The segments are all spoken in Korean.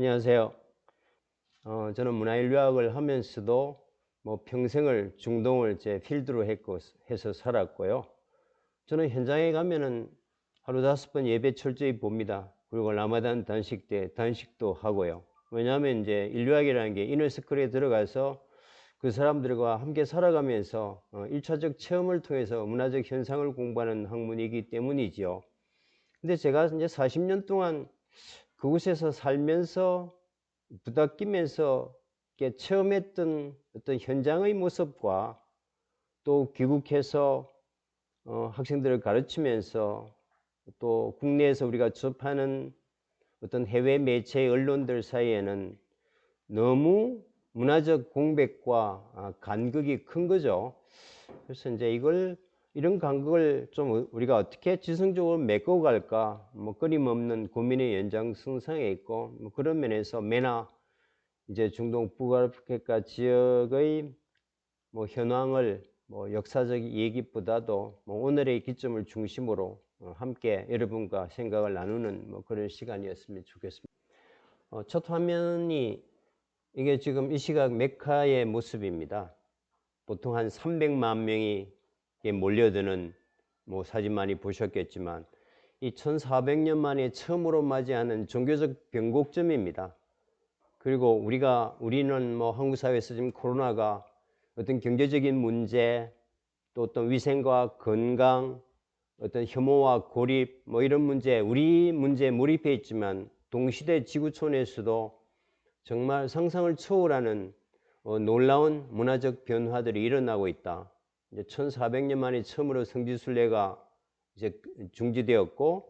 안녕하세요. 저는 문화인류학을 하면서도 평생을 중동을 제 필드로 해서 살았고요. 저는 현장에 가면은 하루 5번 예배 철저히 봅니다. 그리고 라마단 단식 때 단식도 하고요. 왜냐하면 이제 인류학이라는 게 이너서클에 들어가서 그 사람들과 함께 살아가면서 1차적 체험을 통해서 문화적 현상을 공부하는 학문이기 때문이지요. 근데 제가 이제 40년 동안 그곳에서 살면서 부닥끼면서 체험했던 어떤 현장의 모습과 또 귀국해서 학생들을 가르치면서 또 국내에서 우리가 접하는 어떤 해외 매체 언론들 사이에는 너무 문화적 공백과 간극이 큰 거죠. 그래서 이제 이런 간극을 좀 우리가 어떻게 지성적으로 메꿔갈까, 끊임없는 고민의 연장선상에 있고, 그런 면에서 MENA 이제 중동 북아프리카 지역의 현황을 역사적 얘기보다도 오늘의 기점을 중심으로 함께 여러분과 생각을 나누는 그런 시간이었으면 좋겠습니다. 첫 화면이 이게 지금 이 시각 메카의 모습입니다. 보통 한 300만 명이 몰려드는 사진 많이 보셨겠지만 이 1400년 만에 처음으로 맞이하는 종교적 변곡점입니다. 그리고 우리는 한국 사회에서 지금 코로나가 어떤 경제적인 문제, 또 어떤 위생과 건강, 어떤 혐오와 고립, 이런 우리 문제에 몰입해 있지만 동시대 지구촌에서도 정말 상상을 초월하는 놀라운 문화적 변화들이 일어나고 있다. 이제 1400년 만에 처음으로 성지순례가 이제 중지되었고,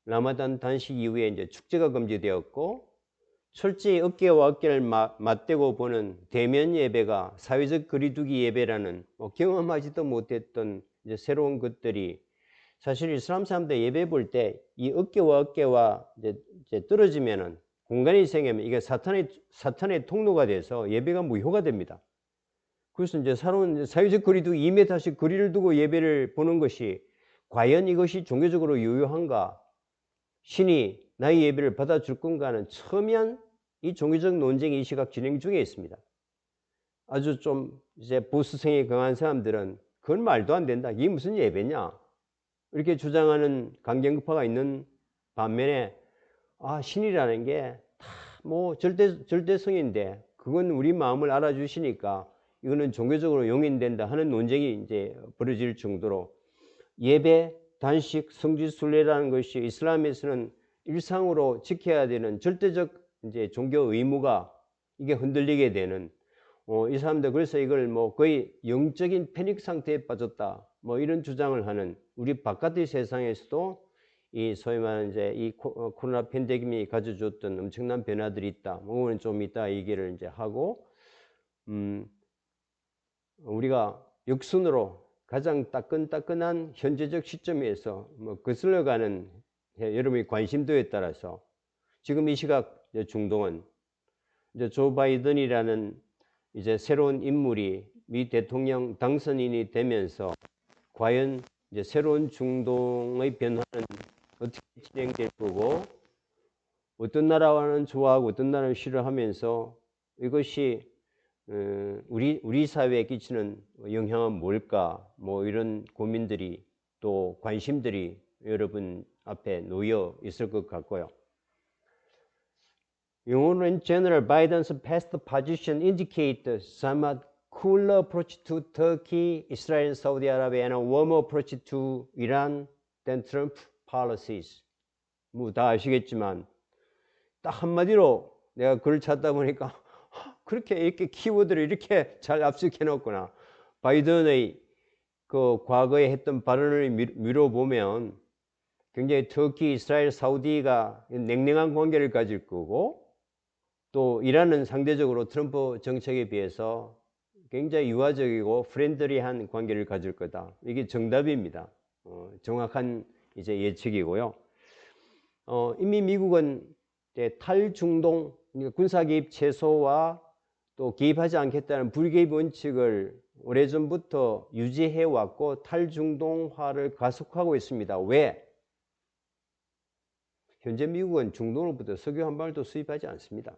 라마단 단식 이후에 이제 축제가 금지되었고, 철저히 어깨와 어깨를 맞대고 보는 대면 예배가 사회적 거리두기 예배라는 경험하지도 못했던 이제 새로운 것들이 사실 이슬람 사람들 예배 볼 때 이 어깨와 어깨와 이제 떨어지면은 공간이 생기면 이게 사탄의 통로가 돼서 예배가 무효가 됩니다. 그래서 이제 사회적 거리두기 2m씩 거리를 두고 예배를 보는 것이 과연 이것이 종교적으로 유효한가? 신이 나의 예배를 받아줄 건가는 첨예한 이 종교적 논쟁이 이 시각 진행 중에 있습니다. 아주 좀 이제 보수성이 강한 사람들은 그건 말도 안 된다. 이게 무슨 예배냐? 이렇게 주장하는 강경파가 있는 반면에 신이라는 게 다 절대성인데 그건 우리 마음을 알아주시니까 이거는 종교적으로 용인된다 하는 논쟁이 이제 벌어질 정도로 예배, 단식, 성지순례라는 것이 이슬람에서는 일상으로 지켜야 되는 절대적 이제 종교 의무가 이게 흔들리게 되는 이 사람들 그래서 이걸 거의 영적인 패닉 상태에 빠졌다 이런 주장을 하는 우리 바깥의 세상에서도 이 소위 말하는 이제 이 코로나 팬데믹이 가져줬던 엄청난 변화들이 있다. 오늘 좀 이따 얘기를 이제 하고 우리가 역순으로 가장 따끈따끈한 현재적 시점에서 거슬러가는 여러분의 관심도에 따라서 지금 이 시각 중동은 이제 조 바이든이라는 이제 새로운 인물이 미 대통령 당선인이 되면서 과연 이제 새로운 중동의 변화는 어떻게 진행될 거고 어떤 나라와는 좋아하고 어떤 나라는 싫어하면서 이것이 우리 사회에 끼치는 영향은 뭘까? 이런 고민들이 또 관심들이 여러분 앞에 놓여 있을 것 같고요. 영어로 in general, Biden's past position indicate a somewhat cooler approach to Turkey, Israel, and Saudi Arabia, and a warmer approach to Iran than Trump policies. 다 아시겠지만 딱 한마디로 내가 글을 찾다 보니까 그렇게 이렇게 키워드를 이렇게 잘 압축해 놓구나. 바이든의 그 과거에 했던 발언을 미뤄보면 굉장히 터키, 이스라엘, 사우디가 냉랭한 관계를 가질 거고 또 이란은 상대적으로 트럼프 정책에 비해서 굉장히 유화적이고 프렌들리한 관계를 가질 거다. 이게 정답입니다. 정확한 이제 예측이고요. 이미 미국은 이제 탈중동 군사 개입 최소와 또 개입하지 않겠다는 불개입 원칙을 오래전부터 유지해 왔고 탈중동화를 가속하고 있습니다. 왜? 현재 미국은 중동으로부터 석유 한 방울도 수입하지 않습니다.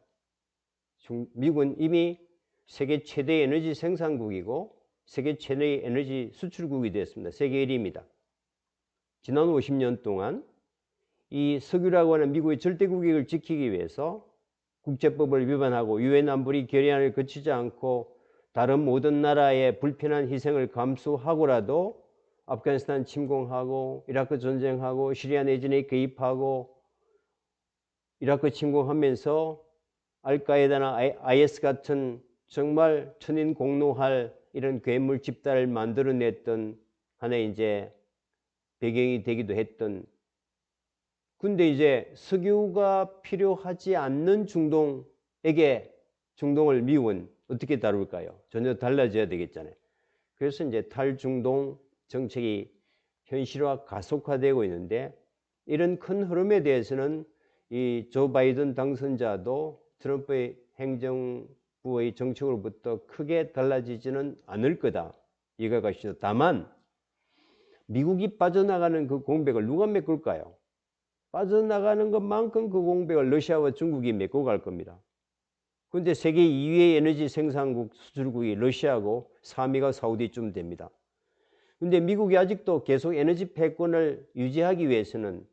미국은 이미 세계 최대의 에너지 생산국이고 세계 최대의 에너지 수출국이 되었습니다. 세계 1위입니다. 지난 50년 동안 이 석유라고 하는 미국의 절대 국익을 지키기 위해서 국제법을 위반하고 유엔 안보리 결의안을 거치지 않고 다른 모든 나라의 불편한 희생을 감수하고라도 아프가니스탄 침공하고 이라크 전쟁하고 시리아 내전에 개입하고 이라크 침공하면서 알카에다나 IS 같은 정말 천인공노할 이런 괴물 집단을 만들어냈던 하나의 이제 배경이 되기도 했던. 근데 이제 석유가 필요하지 않는 중동에게 중동을 미국은 어떻게 다룰까요? 전혀 달라져야 되겠잖아요. 그래서 이제 탈중동 정책이 현실화 가속화되고 있는데 이런 큰 흐름에 대해서는 이 조 바이든 당선자도 트럼프의 행정부의 정책으로부터 크게 달라지지는 않을 거다. 이해가 가시죠? 다만 미국이 빠져나가는 그 공백을 누가 메꿀까요? 빠져나가는 것만큼 그 공백을 러시아와 중국이 메고 갈 겁니다. 그런데 세계 2위의 에너지 생산국 수출국이 러시아고 3위가 사우디쯤 됩니다. 그런데 미국이 아직도 계속 에너지 패권을 유지하기 위해서는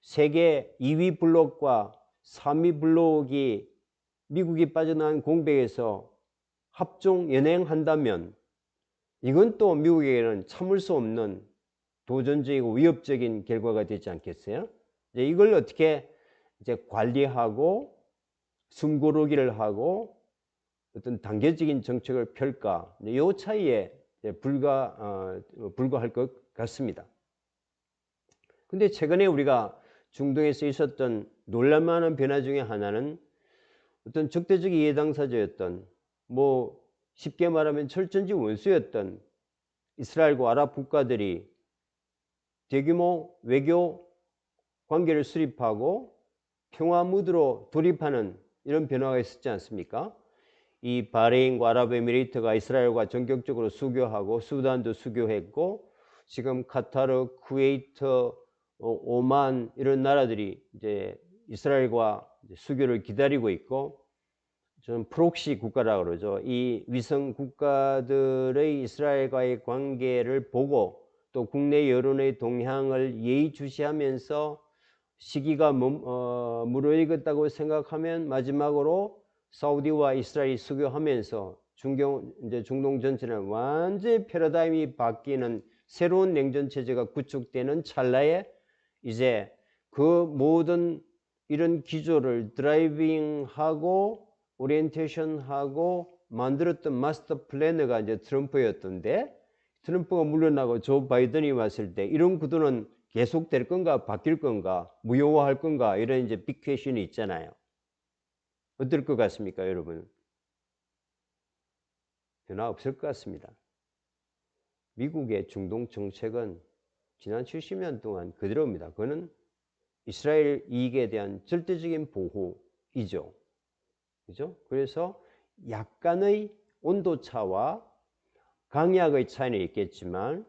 세계 2위 블록과 3위 블록이 미국이 빠져나간 공백에서 합종 연행한다면 이건 또 미국에게는 참을 수 없는 도전적이고 위협적인 결과가 되지 않겠어요? 이제 이걸 어떻게 이제 관리하고 숨고르기를 하고 어떤 단계적인 정책을 펼까? 이 차이에 불과할 것 같습니다. 근데 최근에 우리가 중동에서 있었던 놀랄만한 변화 중에 하나는 어떤 적대적 이해 당사자였던 뭐 쉽게 말하면 철전지 원수였던 이스라엘과 아랍 국가들이 대규모 외교 관계를 수립하고 평화 무드로 돌입하는 이런 변화가 있었지 않습니까? 이 바레인과 아랍에미리트가 이스라엘과 전격적으로 수교하고 수단도 수교했고 지금 카타르, 쿠웨이트, 오만 이런 나라들이 이제 이스라엘과 수교를 기다리고 있고 저는 프록시 국가라고 그러죠. 이 위성 국가들의 이스라엘과의 관계를 보고 또 국내 여론의 동향을 예의주시하면서 시기가 무르익었다고 생각하면 마지막으로 사우디와 이스라엘이 수교하면서 중동 전체는 완전히 패러다임이 바뀌는 새로운 냉전 체제가 구축되는 찰나에 이제 그 모든 이런 기조를 드라이빙하고 오리엔테이션하고 만들었던 마스터 플래너가 이제 트럼프였던데 트럼프가 물러나고 조 바이든이 왔을 때 이런 구도는 계속될 건가 바뀔 건가 무효화할 건가 이런 이제 빅 퀘션이 있잖아요. 어떨 것 같습니까, 여러분? 변화 없을 것 같습니다. 미국의 중동 정책은 지난 70년 동안 그대로입니다. 그거는 이스라엘 이익에 대한 절대적인 보호이죠. 그죠? 그래서 약간의 온도차와 강약의 차이는 있겠지만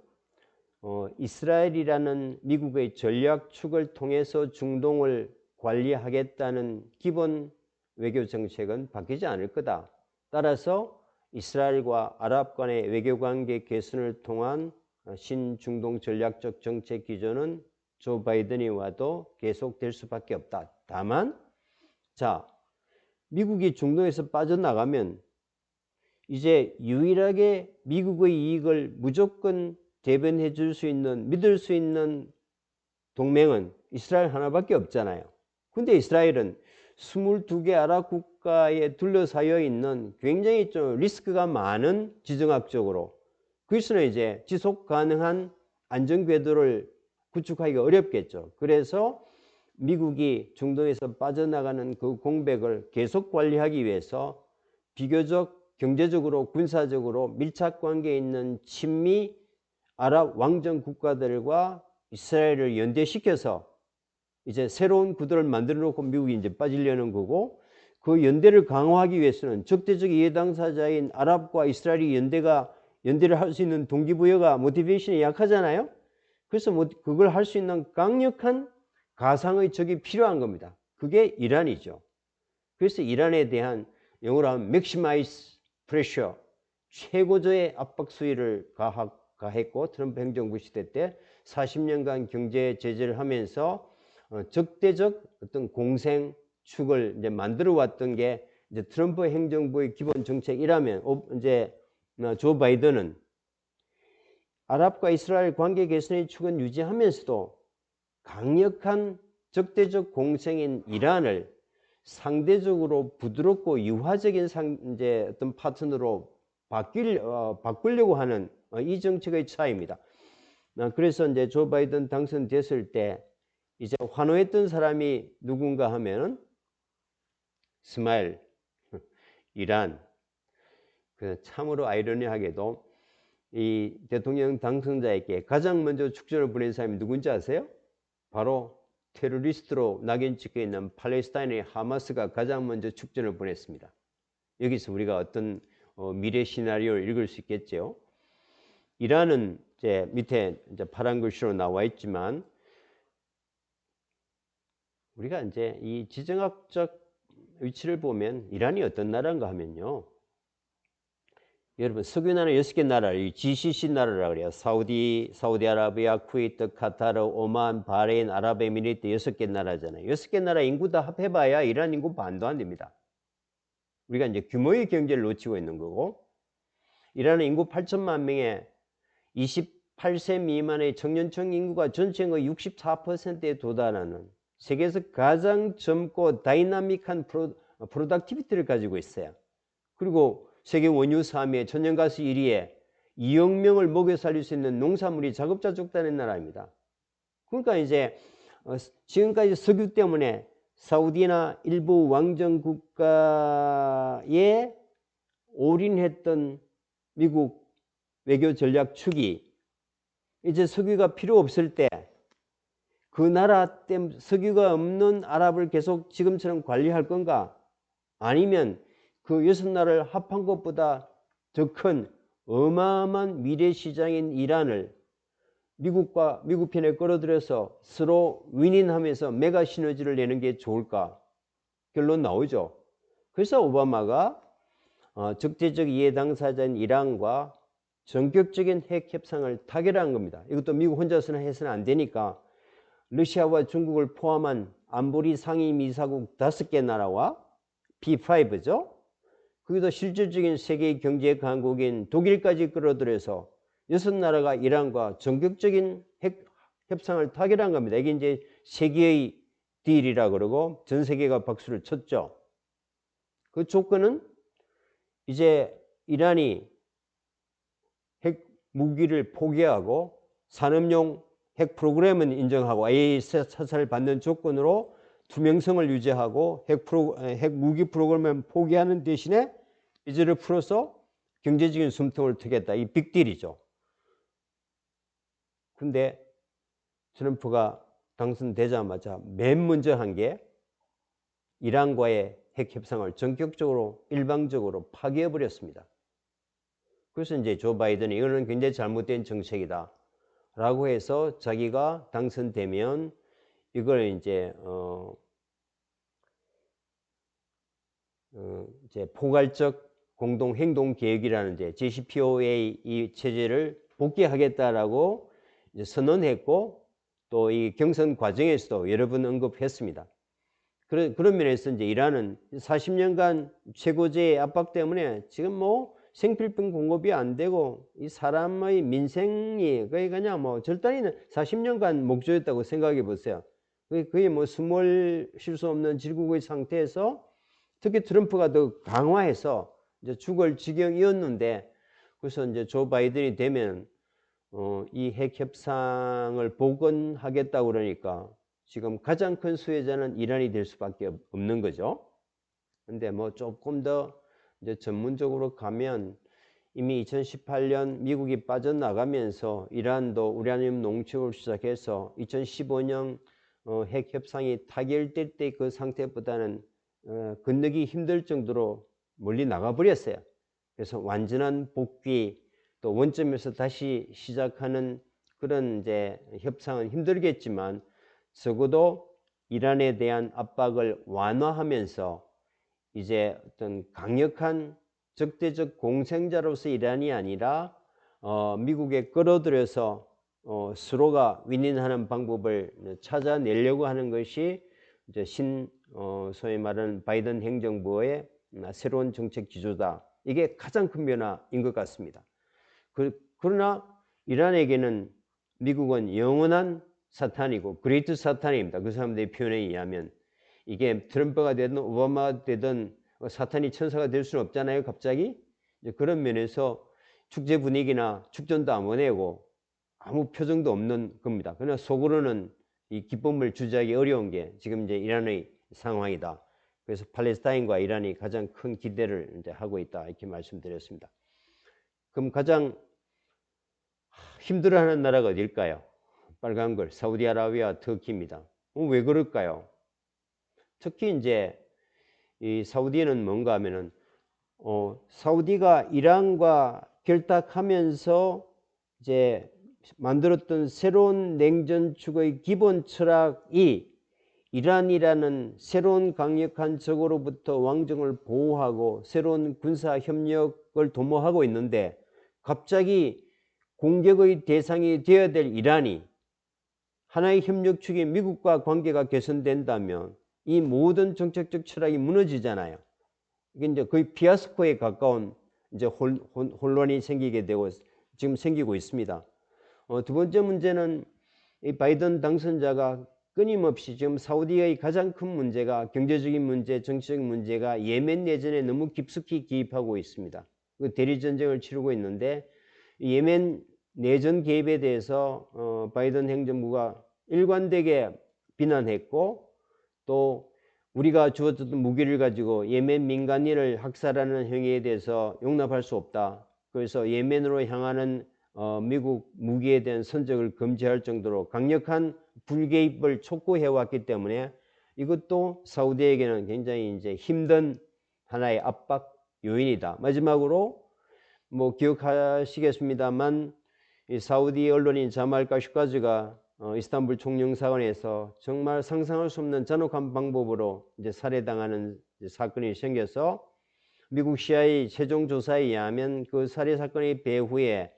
이스라엘이라는 미국의 전략축을 통해서 중동을 관리하겠다는 기본 외교 정책은 바뀌지 않을 거다. 따라서 이스라엘과 아랍 간의 외교관계 개선을 통한 신중동 전략적 정책 기조는 조 바이든이 와도 계속될 수밖에 없다. 다만 자, 미국이 중동에서 빠져나가면 이제 유일하게 미국의 이익을 무조건 대변해 줄 수 있는 믿을 수 있는 동맹은 이스라엘 하나밖에 없잖아요. 근데 이스라엘은 22개 아랍 국가에 둘러싸여 있는 굉장히 좀 리스크가 많은 지정학적으로 그래서는 이제 지속 가능한 안전 궤도를 구축하기가 어렵겠죠. 그래서 미국이 중동에서 빠져나가는 그 공백을 계속 관리하기 위해서 비교적 경제적으로 군사적으로 밀착 관계에 있는 친미 아랍 왕정 국가들과 이스라엘을 연대시켜서 이제 새로운 구도를 만들어 놓고 미국이 이제 빠지려는 거고 그 연대를 강화하기 위해서는 적대적 이해 당사자인 아랍과 이스라엘이 연대를 할 수 있는 동기부여가 모티베이션이 약하잖아요. 그래서 그걸 할 수 있는 강력한 가상의 적이 필요한 겁니다. 그게 이란이죠. 그래서 이란에 대한 영어로 하면 maximize pressure, 최고조의 압박 수위를 가했고, 트럼프 행정부 시대 때 40년간 경제 제재를 하면서 적대적 어떤 공생 축을 이제 만들어 왔던 게 이제 트럼프 행정부의 기본 정책이라면, 이제 조 바이든은 아랍과 이스라엘 관계 개선의 축은 유지하면서도 강력한 적대적 공생인 이란을 상대적으로 부드럽고 유화적인 이제 어떤 파트너로 바꾸려고 하는 이 정책의 차이입니다. 그래서 이제 조 바이든 당선됐을 때 이제 환호했던 사람이 누군가 하면은 스마일, 이란. 참으로 아이러니하게도 이 대통령 당선자에게 가장 먼저 축전을 보낸 사람이 누군지 아세요? 바로 테러리스트로 낙인 찍혀 있는 팔레스타인의 하마스가 가장 먼저 축전을 보냈습니다. 여기서 우리가 어떤 미래 시나리오를 읽을 수 있겠죠. 이란은 이제 밑에 이제 파란 글씨로 나와 있지만, 우리가 이제 이 지정학적 위치를 보면 이란이 어떤 나라인가 하면요, 여러분 석유 나라 6개 나라, 이 GCC 나라라고 그래요. 사우디아라비아, 쿠웨이트, 카타르, 오만, 바레인, 아랍에미리트 6개 나라잖아요. 6개 나라 인구 다 합해봐야 이란 인구 반도 안 됩니다. 우리가 이제 규모의 경제를 놓치고 있는 거고, 이란은 인구 8천만 명에 28세 미만의 청년층 인구가 전체의 64%에 도달하는 세계에서 가장 젊고 다이나믹한 프로덕티비티를 가지고 있어요. 그리고 세계 원유 3위에 천연가스 1위에 2억 명을 먹여 살릴 수 있는 농산물이 자급자족되는 나라입니다. 그러니까 이제 지금까지 석유 때문에 사우디나 일부 왕정 국가에 올인했던 미국 외교 전략 축이 이제 석유가 필요 없을 때 그 나라 때문에 석유가 없는 아랍을 계속 지금처럼 관리할 건가? 아니면 그 6나라를 합한 것보다 더 큰 어마어마한 미래 시장인 이란을 미국 편에 끌어들여서 서로 윈윈하면서 메가 시너지를 내는 게 좋을까? 결론 나오죠. 그래서 오바마가 적대적 이해 당사자인 이란과 전격적인 핵 협상을 타결한 겁니다. 이것도 미국 혼자서는 해서는 안 되니까 러시아와 중국을 포함한 안보리 상임이사국 5개 나라와 P5죠. 거기도 실질적인 세계 경제 강국인 독일까지 끌어들여서 6나라가 이란과 전격적인 핵 협상을 타결한 겁니다. 이게 이제 세계의 딜이라 그러고 전 세계가 박수를 쳤죠. 그 조건은 이제 이란이 핵 무기를 포기하고 산업용 핵 프로그램은 인정하고 IAEA 사찰을 받는 조건으로 투명성을 유지하고 핵 무기 프로그램을 포기하는 대신에 이제를 풀어서 경제적인 숨통을 트겠다. 이 빅딜이죠. 근데 트럼프가 당선되자마자 맨 먼저 한 게 이란과의 핵 협상을 전격적으로 일방적으로 파기해버렸습니다. 그래서 이제 조 바이든이 이거는 굉장히 잘못된 정책이다 라고 해서 자기가 당선되면 이걸 이제 이제 포괄적 공동 행동 계획이라는 이제 JCPOA 이 체제를 복귀하겠다라고 이제 선언했고, 또 이 경선 과정에서도 여러 번 언급했습니다. 그런 면에서 이제 이란은 40년간 최고제의 압박 때문에 지금 뭐 생필품 공급이 안 되고 이 사람의 민생이 거의 그냥 뭐 절단이 40년간 목조였다고 생각해 보세요. 거의 뭐 숨을 쉴 수 없는 질국의 상태에서 특히 트럼프가 더 강화해서 이제 죽을 지경이었는데, 그래서 이제 조 바이든이 되면 이 핵 협상을 복원하겠다고 그러니까 지금 가장 큰 수혜자는 이란이 될 수밖에 없는 거죠. 근데 뭐 조금 더 이제 전문적으로 가면 이미 2018년 미국이 빠져나가면서 이란도 우라늄 농축을 시작해서 2015년 핵 협상이 타결될 때 그 상태보다는 건너기 힘들 정도로 멀리 나가버렸어요. 그래서 완전한 복귀, 또 원점에서 다시 시작하는 그런 이제 협상은 힘들겠지만 적어도 이란에 대한 압박을 완화하면서 이제 어떤 강력한 적대적 공생자로서 이란이 아니라 미국에 끌어들여서 서로가 윈윈하는 방법을 찾아내려고 하는 것이 이제 소위 말하는 바이든 행정부의 새로운 정책 기조다. 이게 가장 큰 변화인 것 같습니다. 그러나 이란에게는 미국은 영원한 사탄이고 그레이트 사탄입니다. 그 사람들의 표현에 의하면 이게 트럼프가 되든 오바마가 되든 사탄이 천사가 될 수는 없잖아요. 갑자기 그런 면에서 축제 분위기나 축전도 안 보내고 아무 표정도 없는 겁니다. 그러나 속으로는 이 기쁨을 주재하기 어려운 게 지금 이제 이란의 상황이다. 그래서 팔레스타인과 이란이 가장 큰 기대를 이제 하고 있다 이렇게 말씀드렸습니다. 그럼 가장 힘들어하는 나라가 어딜까요? 빨간 걸 사우디아라비아, 터키입니다. 왜 그럴까요? 특히 이제 이 사우디는 뭔가 하면은 사우디가 이란과 결탁하면서 이제 만들었던 새로운 냉전축의 기본 철학이 이란이라는 새로운 강력한 적으로부터 왕정을 보호하고 새로운 군사 협력을 도모하고 있는데 갑자기 공격의 대상이 되어야 될 이란이 하나의 협력축이 미국과 관계가 개선된다면 이 모든 정책적 철학이 무너지잖아요. 이게 이제 거의 피아스코에 가까운 이제 혼란이 생기게 되고 지금 생기고 있습니다. 두 번째 문제는 이 바이든 당선자가 끊임없이 지금 사우디의 가장 큰 문제가 경제적인 문제, 정치적인 문제가 예멘 내전에 너무 깊숙이 개입하고 있습니다. 그 대리 전쟁을 치르고 있는데 예멘 내전 개입에 대해서 바이든 행정부가 일관되게 비난했고 또 우리가 주어졌던 무기를 가지고 예멘 민간인을 학살하는 행위에 대해서 용납할 수 없다. 그래서 예멘으로 향하는 미국 무기에 대한 선적을 금지할 정도로 강력한 불개입을 촉구해왔기 때문에 이것도 사우디에게는 굉장히 이제 힘든 하나의 압박 요인이다. 마지막으로 뭐 기억하시겠습니다만 이 사우디 언론인 자말 카쇼카지가 이스탄불 총영사관에서 정말 상상할 수 없는 잔혹한 방법으로 이제 살해당하는 사건이 생겨서 미국 CIA 최종 조사에 의하면 그 살해 사건의 배후에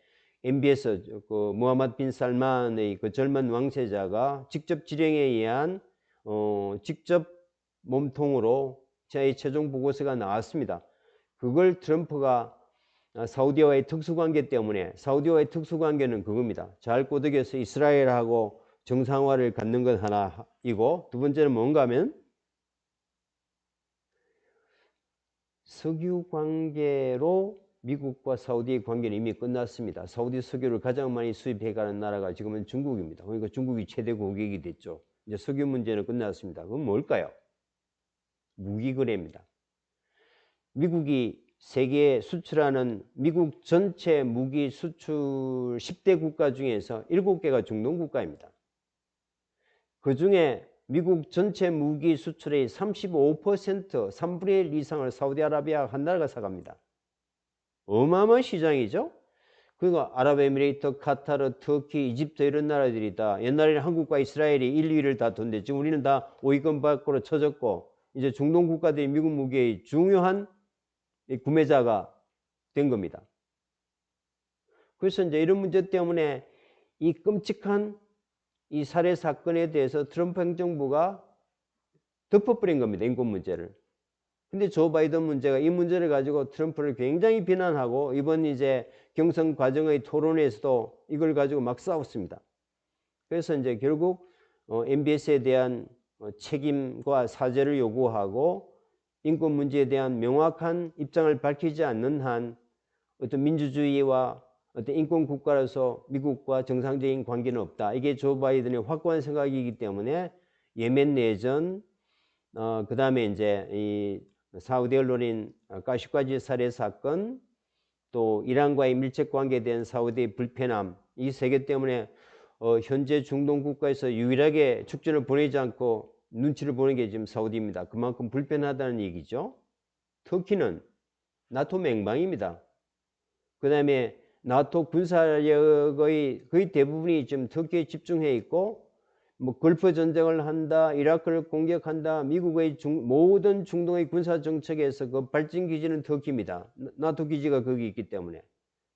MBS 그 무하마드 빈 살만의 그 젊은 왕세자가 직접 지령에 의한 직접 몸통으로 CIA 최종 보고서가 나왔습니다. 그걸 트럼프가 사우디와의 특수관계 때문에 사우디와의 특수관계는 그겁니다. 잘 꼬드겨서 이스라엘하고 정상화를 갖는 건 하나이고 두 번째는 뭔가 하면 석유 관계로 미국과 사우디의 관계는 이미 끝났습니다. 사우디 석유를 가장 많이 수입해가는 나라가 지금은 중국입니다. 그러니까 중국이 최대 고객이 됐죠. 이제 석유 문제는 끝났습니다. 그건 뭘까요? 무기 거래입니다. 미국이 세계에 수출하는 미국 전체 무기 수출 10대 국가 중에서 7개가 중동 국가입니다. 그 중에 미국 전체 무기 수출의 35%, 3분의 1 이상을 사우디아라비아 한 나라가 사갑니다. 어마어마한 시장이죠. 그리고 아랍에미레이트, 카타르, 터키, 이집트 이런 나라들이 다 옛날에는 한국과 이스라엘이 1, 2위를 다푰데 지금 우리는 다 5위권 밖으로 쳐졌고 이제 중동 국가들이 미국 무기의 중요한 구매자가 된 겁니다. 그래서 이제 이런 문제 때문에 이 끔찍한 이 살해 사건에 대해서 트럼프 행정부가 덮어버린 겁니다. 인권 문제를. 근데 조 바이든 문제가 이 문제를 가지고 트럼프를 굉장히 비난하고 이번 이제 경선 과정의 토론에서도 이걸 가지고 막 싸웠습니다. 그래서 이제 결국 MBS에 대한 책임과 사죄를 요구하고 인권 문제에 대한 명확한 입장을 밝히지 않는 한 어떤 민주주의와 어떤 인권 국가로서 미국과 정상적인 관계는 없다. 이게 조 바이든의 확고한 생각이기 때문에 예멘 내전, 그 다음에 이제 이 사우디 언론인 카쇼카지 살해 사건, 또 이란과의 밀접 관계에 대한 사우디의 불편함, 이 세 개 때문에 현재 중동 국가에서 유일하게 축전을 보내지 않고 눈치를 보는 게 지금 사우디입니다. 그만큼 불편하다는 얘기죠. 터키는 나토 맹방입니다. 그 다음에 나토 군사력의 거의 대부분이 지금 터키에 집중해 있고 뭐 걸프 전쟁을 한다, 이라크를 공격한다, 미국의 모든 중동의 군사 정책에서 그 발전 기지는 터키입니다. 나토 기지가 거기 있기 때문에.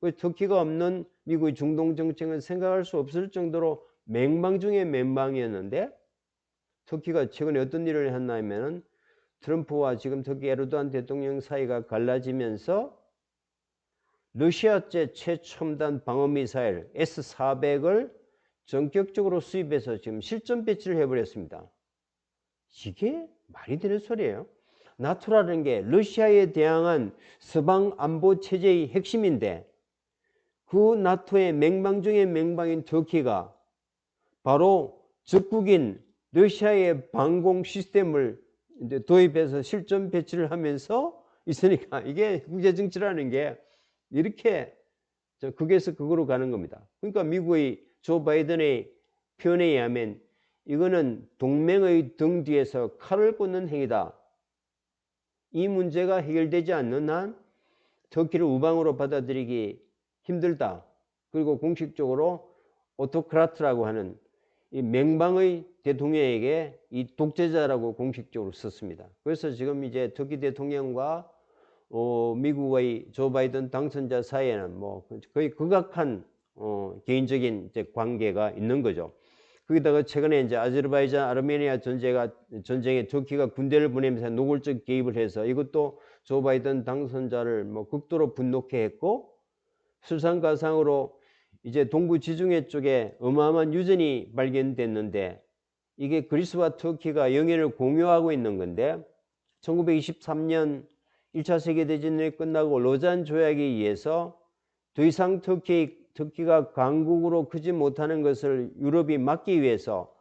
그 터키가 없는 미국의 중동 정책은 생각할 수 없을 정도로 맹방 중에 맹방이었는데, 터키가 최근에 어떤 일을 했냐면은 트럼프와 지금 터키 에르도안 대통령 사이가 갈라지면서 러시아제 최첨단 방어미사일 S-400을 전격적으로 수입해서 지금 실전 배치를 해버렸습니다. 이게 말이 되는 소리예요. 나토라는 게 러시아에 대항한 서방 안보 체제의 핵심인데, 그 나토의 맹방 중의 맹방인 터키가 바로 적국인 러시아의 방공 시스템을 이제 도입해서 실전 배치를 하면서 있으니까, 이게 국제정치라는 게 이렇게 극에서 극으로 가는 겁니다. 그러니까 미국의 조 바이든의 표현에 의하면 이거는 동맹의 등 뒤에서 칼을 꽂는 행위다. 이 문제가 해결되지 않는 한 터키를 우방으로 받아들이기 힘들다. 그리고 공식적으로 오토크라트라고 하는 이 맹방의 대통령에게 이 독재자라고 공식적으로 썼습니다. 그래서 지금 이제 터키 대통령과 미국의 조 바이든 당선자 사이에는 뭐 거의 극악한 개인적인 이제 관계가 있는 거죠. 거기다가 최근에 이제 아제르바이잔 아르메니아 전쟁에 터키가 군대를 보내면서 노골적 개입을 해서 이것도 조 바이든 당선자를 뭐 극도로 분노케 했고, 설상가상으로 이제 동부 지중해 쪽에 어마어마한 유전이 발견됐는데, 이게 그리스와 터키가 영해를 공유하고 있는 건데, 1923년 1차 세계대전이 끝나고 로잔 조약에 의해서 더 이상 터키가 강국으로 크지 못하는 것을 유럽이 막기 위해서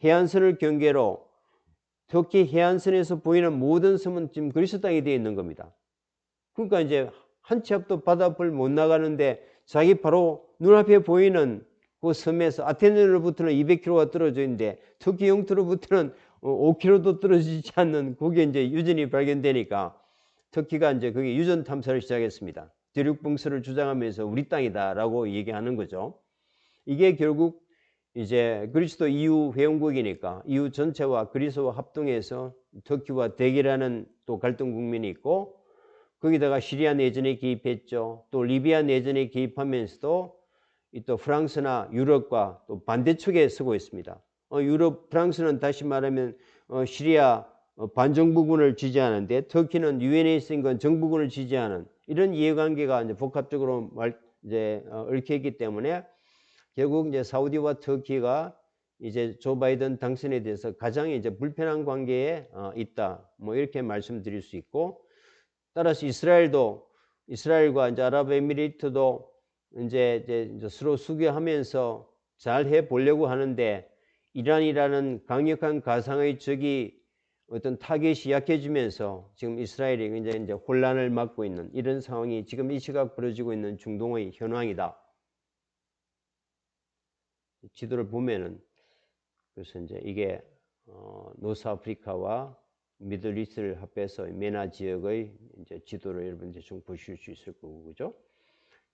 해안선을 경계로 터키 해안선에서 보이는 모든 섬은 지금 그리스 땅이 되어 있는 겁니다. 그러니까 이제 한 치 앞도 바다 앞을 못 나가는데, 자기 바로 눈앞에 보이는 그 섬에서 아테네로부터는 200km가 떨어져 있는데 터키 영토로부터는 5km도 떨어지지 않는 그게 이제 유전이 발견되니까 터키가 이제 거기 유전 탐사를 시작했습니다. 대륙봉쇄를 주장하면서 우리 땅이다라고 얘기하는 거죠. 이게 결국 이제 그리스도 EU 회원국이니까 EU 전체와 그리스와 합동해서 터키와 대결하는 또 갈등 국면이 있고, 거기다가 시리아 내전에 개입했죠. 또 리비아 내전에 개입하면서도 또 프랑스나 유럽과 또 반대쪽에 서고 있습니다. 프랑스는 다시 말하면 시리아 반정부군을 지지하는데, 터키는 유엔에 있는 건 정부군을 지지하는 이런 이해관계가 이제 복합적으로 얽혀 있기 때문에 결국 이제 사우디와 터키가 이제 조 바이든 당선에 대해서 가장 이제 불편한 관계에 있다. 뭐 이렇게 말씀드릴 수 있고, 따라서 이스라엘과 이제 아랍에미리트도 이제 서로 수교하면서 잘 해 보려고 하는데, 이란이라는 강력한 가상의 적이 어떤 타겟이 약해지면서 지금 이스라엘이 굉장히 이제 혼란을 맞고 있는 이런 상황이 지금 이 시각 벌어지고 있는 중동의 현황이다. 지도를 보면은 그래서 이제 이게 노스아프리카와 미들이스트를 합해서 메나 지역의 이제 지도를 여러분 대충 보실 수 있을 거고, 그죠?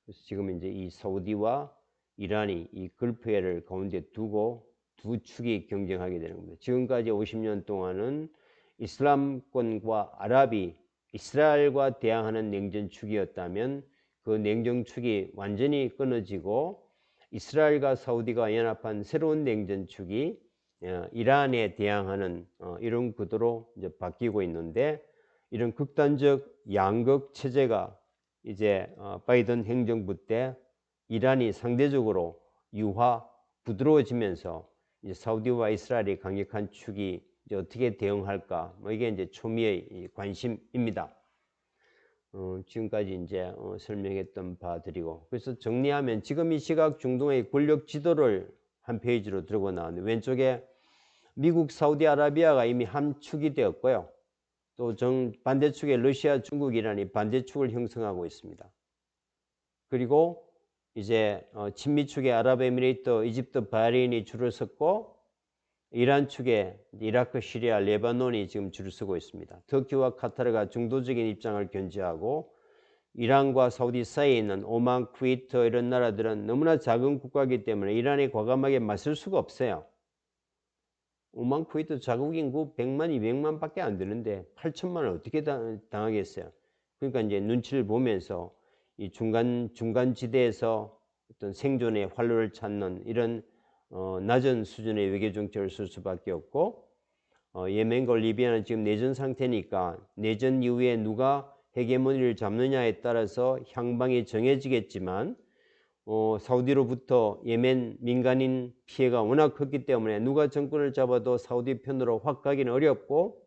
그래서 지금 이제 이 사우디와 이란이 이 걸프해를 가운데 두고 두 축이 경쟁하게 되는 겁니다. 지금까지 50년 동안은 이슬람권과 아랍이 이스라엘과 대항하는 냉전축이었다면, 그 냉전축이 완전히 끊어지고 이스라엘과 사우디가 연합한 새로운 냉전축이 이란에 대항하는 이런 구도로 이제 바뀌고 있는데, 이런 극단적 양극 체제가 이제 바이든 행정부 때 이란이 상대적으로 부드러워지면서 이제 사우디와 이스라엘이 강력한 축이 이제 어떻게 대응할까, 뭐 이게 이제 초미의 관심입니다. 지금까지 이제 설명했던 바들이고, 그래서 정리하면 지금 이 시각 중동의 권력 지도를 한 페이지로 들고 나왔는데, 왼쪽에 미국, 사우디아라비아가 이미 한 축이 되었고요. 또 반대축에 러시아, 중국, 이란이 반대축을 형성하고 있습니다. 그리고 이제 친미축에 아랍에미리트, 이집트, 바레인이 줄을 섰고, 이란 축에 이라크, 시리아, 레바논이 지금 줄을 서고 있습니다. 터키와 카타르가 중도적인 입장을 견지하고, 이란과 사우디 사이에 있는 오만, 쿠웨이트 이런 나라들은 너무나 작은 국가이기 때문에 이란에 과감하게 맞설 수가 없어요. 오만 쿠웨이트 자국 인구 100만, 200만 밖에 안 되는데 8천만을 어떻게 당하겠어요? 그러니까 이제 눈치를 보면서 이 중간 지대에서 어떤 생존의 활로를 찾는 이런 낮은 수준의 외교 정책을 쓸 수밖에 없고, 예멘과 리비아는 지금 내전 상태니까 내전 이후에 누가 헤게모니를 잡느냐에 따라서 향방이 정해지겠지만, 사우디로부터 예멘 민간인 피해가 워낙 컸기 때문에 누가 정권을 잡아도 사우디 편으로 확 가기는 어렵고,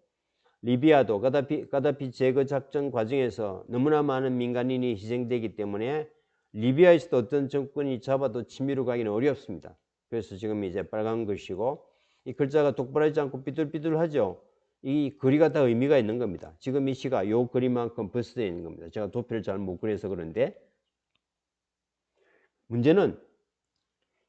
리비아도 가다피 제거 작전 과정에서 너무나 많은 민간인이 희생되기 때문에 리비아에서도 어떤 정권이 잡아도 친미로 가기는 어렵습니다. 그래서 지금 이제 빨간 글씨고, 이 글자가 똑바르지 않고 삐뚤삐뚤하죠. 이 거리가 다 의미가 있는 겁니다. 지금 이 시가 이 거리만큼 버스되어 있는 겁니다. 제가 도표를 잘 못 그려서 그런데, 문제는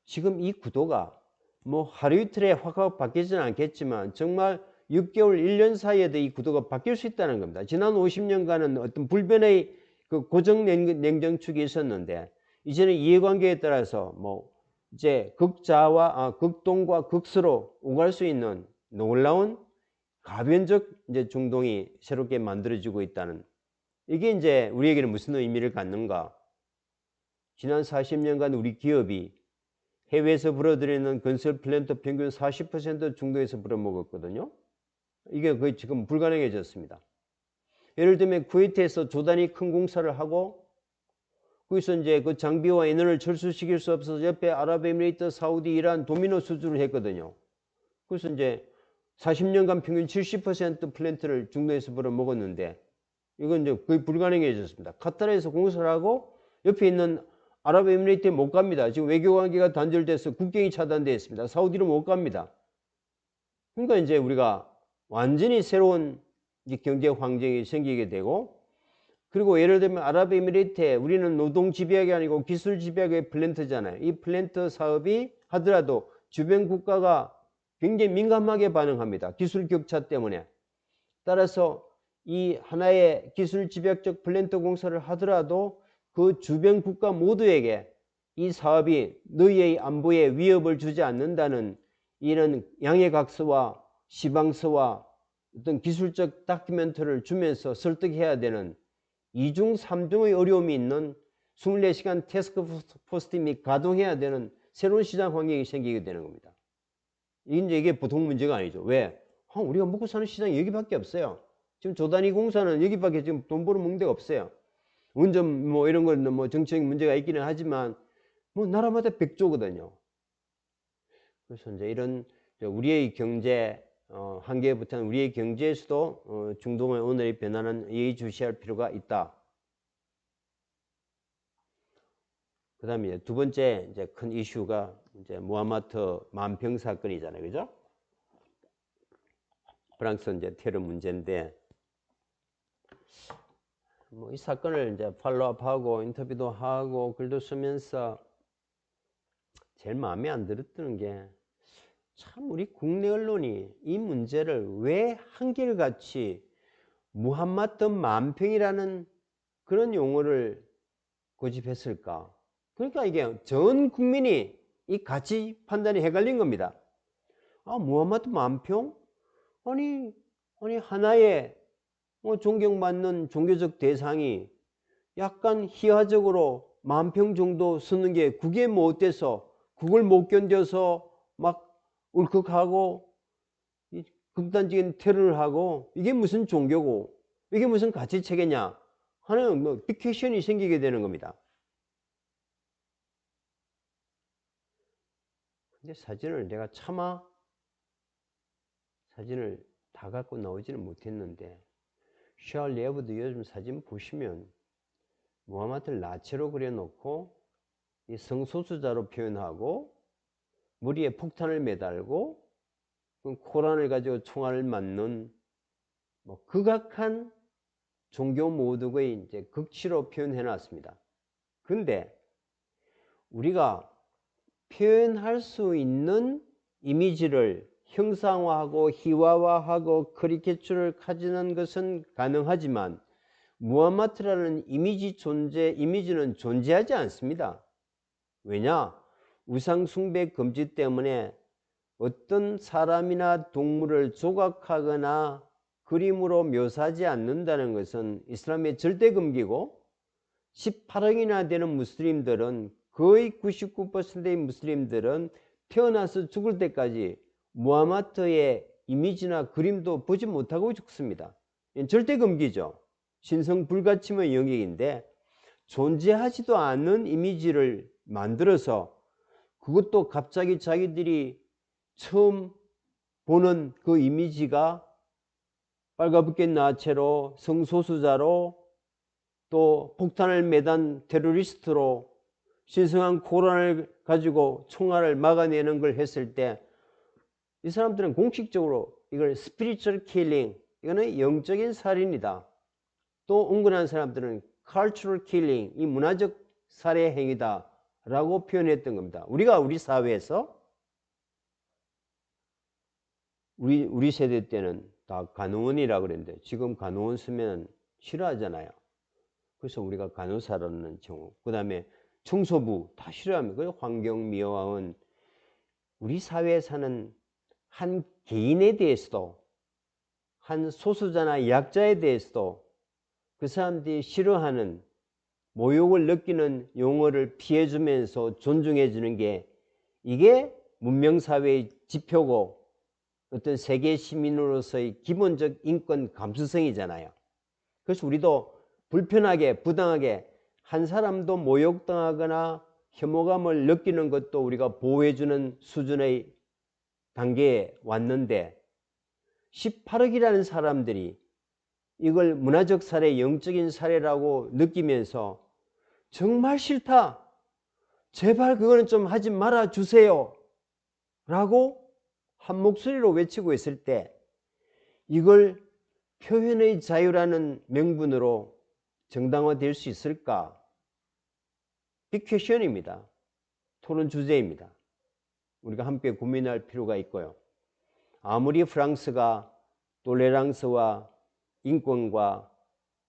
지금 이 구도가 뭐 하루 이틀에 확 바뀌지는 않겠지만 정말 6개월, 1년 사이에도 이 구도가 바뀔 수 있다는 겁니다. 지난 50년간은 어떤 불변의 그 고정 냉정축이 있었는데, 이제는 이해관계에 따라서 뭐 이제 극동과 극서로 오갈 수 있는 놀라운 가변적 이제 중동이 새롭게 만들어지고 있다는, 이게 이제 우리에게는 무슨 의미를 갖는가? 지난 40년간 우리 기업이 해외에서 불어들이는 건설 플랜트 평균 40% 중동에서 불어먹었거든요. 이게 거의 지금 불가능해졌습니다. 예를 들면 쿠웨이트에서 조단이 큰 공사를 하고, 거기서 이제 그 장비와 인원을 철수시킬 수 없어서 옆에 아랍에미리트, 사우디, 이란 도미노 수주를 했거든요. 그래서 이제 40년간 평균 70% 플랜트를 중동에서 불어먹었는데, 이건 이제 거의 불가능해졌습니다. 카타르에서 공사를 하고 옆에 있는 아랍에미리트에 못 갑니다. 지금 외교관계가 단절돼서 국경이 차단되어 있습니다. 사우디로 못 갑니다. 그러니까 이제 우리가 완전히 새로운 경제 환경이 생기게 되고, 그리고 예를 들면 아랍에미리트에 우리는 노동 집약이 아니고 기술 집약의 플랜트잖아요. 이 플랜트 사업이 하더라도 주변 국가가 굉장히 민감하게 반응합니다. 기술 격차 때문에. 따라서 이 하나의 기술 집약적 플랜트 공사를 하더라도 그 주변 국가 모두에게 이 사업이 너희의 안보에 위협을 주지 않는다는 이런 양해각서와 시방서와 어떤 기술적 다큐멘터를 주면서 설득해야 되는 2중 3중의 어려움이 있는 24시간 태스크포스 팀이 가동해야 되는 새로운 시장 환경이 생기게 되는 겁니다. 이게 보통 문제가 아니죠. 왜? 우리가 먹고 사는 시장이 여기밖에 없어요. 지금 조단위 공사는 여기밖에 지금 돈 벌어먹는 데가 없어요. 운전 뭐 이런 건 뭐 정치적인 문제가 있기는 하지만 뭐 나라마다 백조거든요. 그래서 이제 이런 우리의 경제 한계부터는 우리의 경제에서도 중동의 오늘의 변화는 예의주시할 필요가 있다. 그 다음에 두 번째 이제 큰 이슈가 이제 무하마트 만평 사건이잖아요, 그죠? 프랑스 이제 테러 문제인데, 뭐 이 사건을 이제 팔로우업하고 인터뷰도 하고 글도 쓰면서 제일 마음에 안 들었던 게, 참 우리 국내 언론이 이 문제를 왜 한결같이 무함마드 만평이라는 그런 용어를 고집했을까? 그러니까 이게 전 국민이 이 가치 판단이 헷갈린 겁니다. 무함마드 만평? 아니 하나의 존경받는 종교적 대상이 약간 희화적으로 만평 정도 쓰는 게 그게 뭐 어때서 그걸 못 견뎌서 막 울컥하고 극단적인 테러를 하고 이게 무슨 종교고 이게 무슨 가치체계냐 하는 뭐 빅퀘션이 생기게 되는 겁니다. 근데 사진을 내가 차마 사진을 다 갖고 나오지는 못했는데, 샤를리 에브도 요즘 사진 보시면 무하마드를 나체로 그려놓고 이 성소수자로 표현하고 머리에 폭탄을 매달고 코란을 가지고 총알을 맞는 뭐 극악한 종교 모독의 이제 극치로 표현해 놨습니다. 근데 우리가 표현할 수 있는 이미지를 형상화하고 희화화하고 커리케처를 가지는 것은 가능하지만 무함마드라는 이미지는 존재하지 않습니다. 왜냐? 우상 숭배 금지 때문에 어떤 사람이나 동물을 조각하거나 그림으로 묘사하지 않는다는 것은 이슬람의 절대 금기고 18억이나 되는 무슬림들은 거의 99%의 무슬림들은 태어나서 죽을 때까지 무하마드의 이미지나 그림도 보지 못하고 죽습니다. 절대 금기죠. 신성 불가침의 영역인데 존재하지도 않는 이미지를 만들어서 그것도 갑자기 자기들이 처음 보는 그 이미지가 빨가벗긴 나체로 성소수자로 또 폭탄을 매단 테러리스트로 신성한 코란을 가지고 총알을 막아내는 걸 했을 때 이 사람들은 공식적으로 이걸 스피리추얼 킬링, 이거는 영적인 살인이다. 또 은근한 사람들은 cultural killing, 이 문화적 살해 행위다 라고 표현했던 겁니다. 우리 사회에서 우리 세대 때는 다 간호원이라고 그랬는데 지금 간호원 쓰면 싫어하잖아요. 그래서 우리가 간호사라는 경우, 그 다음에 청소부 다 싫어합니다. 환경미화원, 우리 사회에 사는 한 개인에 대해서도 한 소수자나 약자에 대해서도 그 사람들이 싫어하는 모욕을 느끼는 용어를 피해주면서 존중해주는 게 이게 문명사회의 지표고 어떤 세계 시민으로서의 기본적 인권 감수성이잖아요. 그래서 우리도 불편하게 부당하게 한 사람도 모욕당하거나 혐오감을 느끼는 것도 우리가 보호해주는 수준의 단계에 왔는데 18억이라는 사람들이 이걸 문화적 살해, 영적인 살해라고 느끼면서 정말 싫다, 제발 그거는 좀 하지 말아주세요 라고 한 목소리로 외치고 있을 때 이걸 표현의 자유라는 명분으로 정당화될 수 있을까? 빅 퀘션입니다. 토론 주제입니다. 우리가 함께 고민할 필요가 있고요. 아무리 프랑스가 톨레랑스와 인권과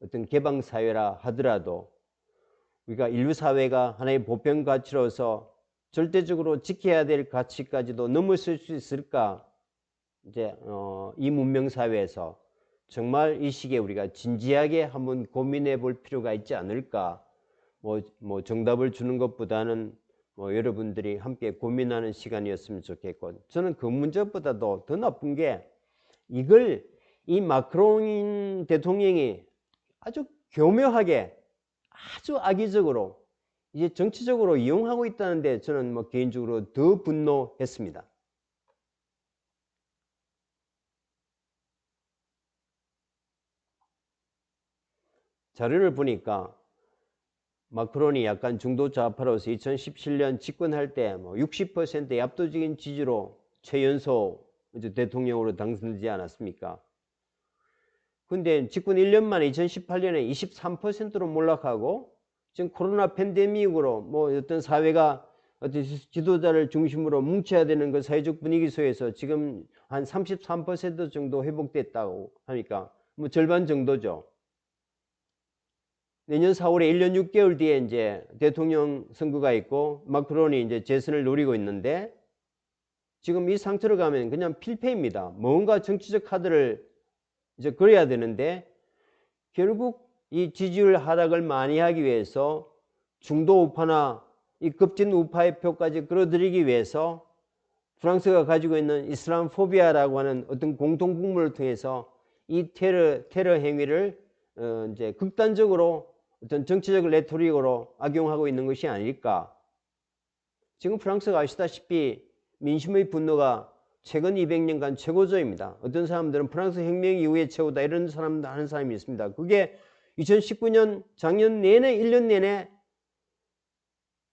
어떤 개방사회라 하더라도 우리가 인류사회가 하나의 보편 가치로서 절대적으로 지켜야 될 가치까지도 넘어설 수 있을까? 이제 이 문명사회에서 정말 이 시기에 우리가 진지하게 한번 고민해 볼 필요가 있지 않을까? 뭐 정답을 주는 것보다는 여러분들이 함께 고민하는 시간이었으면 좋겠고, 저는 그 문제보다도 더 나쁜 게 이걸 이 마크롱 대통령이 아주 교묘하게 아주 악의적으로 이제 정치적으로 이용하고 있다는데 저는 개인적으로 더 분노했습니다. 자료를 보니까 마크론이 약간 중도 좌파로서 2017년 집권할 때 60%의 압도적인 지지로 최연소 대통령으로 당선되지 않았습니까? 근데 집권 1년 만에 2018년에 23%로 몰락하고 지금 코로나 팬데믹으로 어떤 사회가 어떤 지도자를 중심으로 뭉쳐야 되는 그 사회적 분위기 속에서 지금 한 33% 정도 회복됐다고 하니까 절반 정도죠. 내년 4월에 1년 6개월 뒤에 이제 대통령 선거가 있고 마크론이 이제 재선을 노리고 있는데 지금 이 상태로 가면 그냥 필패입니다. 뭔가 정치적 카드를 이제 그려야 되는데 결국 이 지지율 하락을 많이 하기 위해서 중도 우파나 이 급진 우파의 표까지 끌어들이기 위해서 프랑스가 가지고 있는 이슬람 포비아라고 하는 어떤 공통 국물을 통해서 이 테러 행위를 이제 극단적으로 어떤 정치적 레토릭으로 악용하고 있는 것이 아닐까. 지금 프랑스가 아시다시피 민심의 분노가 최근 200년간 최고조입니다. 어떤 사람들은 프랑스 혁명 이후의 최고다 이런 사람도 하는 사람이 있습니다. 그게 2019년 작년 내내 1년 내내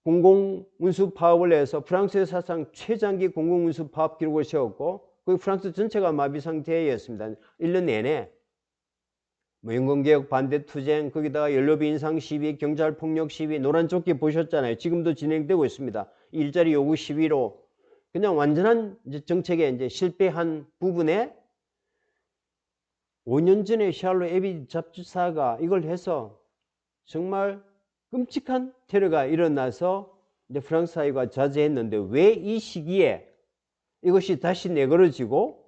공공운수 파업을 해서 프랑스의 사상 최장기 공공운수 파업 기록을 세웠고 그 프랑스 전체가 마비 상태였습니다. 1년 내내 연금개혁 반대 투쟁, 거기다가 연료비 인상 시위, 경찰 폭력 시위, 노란조끼 보셨잖아요. 지금도 진행되고 있습니다. 일자리 요구 시위로 그냥 완전한 정책에 이제 실패한 부분에 5년 전에 샬로 에비 잡지사가 이걸 해서 정말 끔찍한 테러가 일어나서 이제 프랑스 사회가 자제했는데 왜 이 시기에 이것이 다시 내걸어지고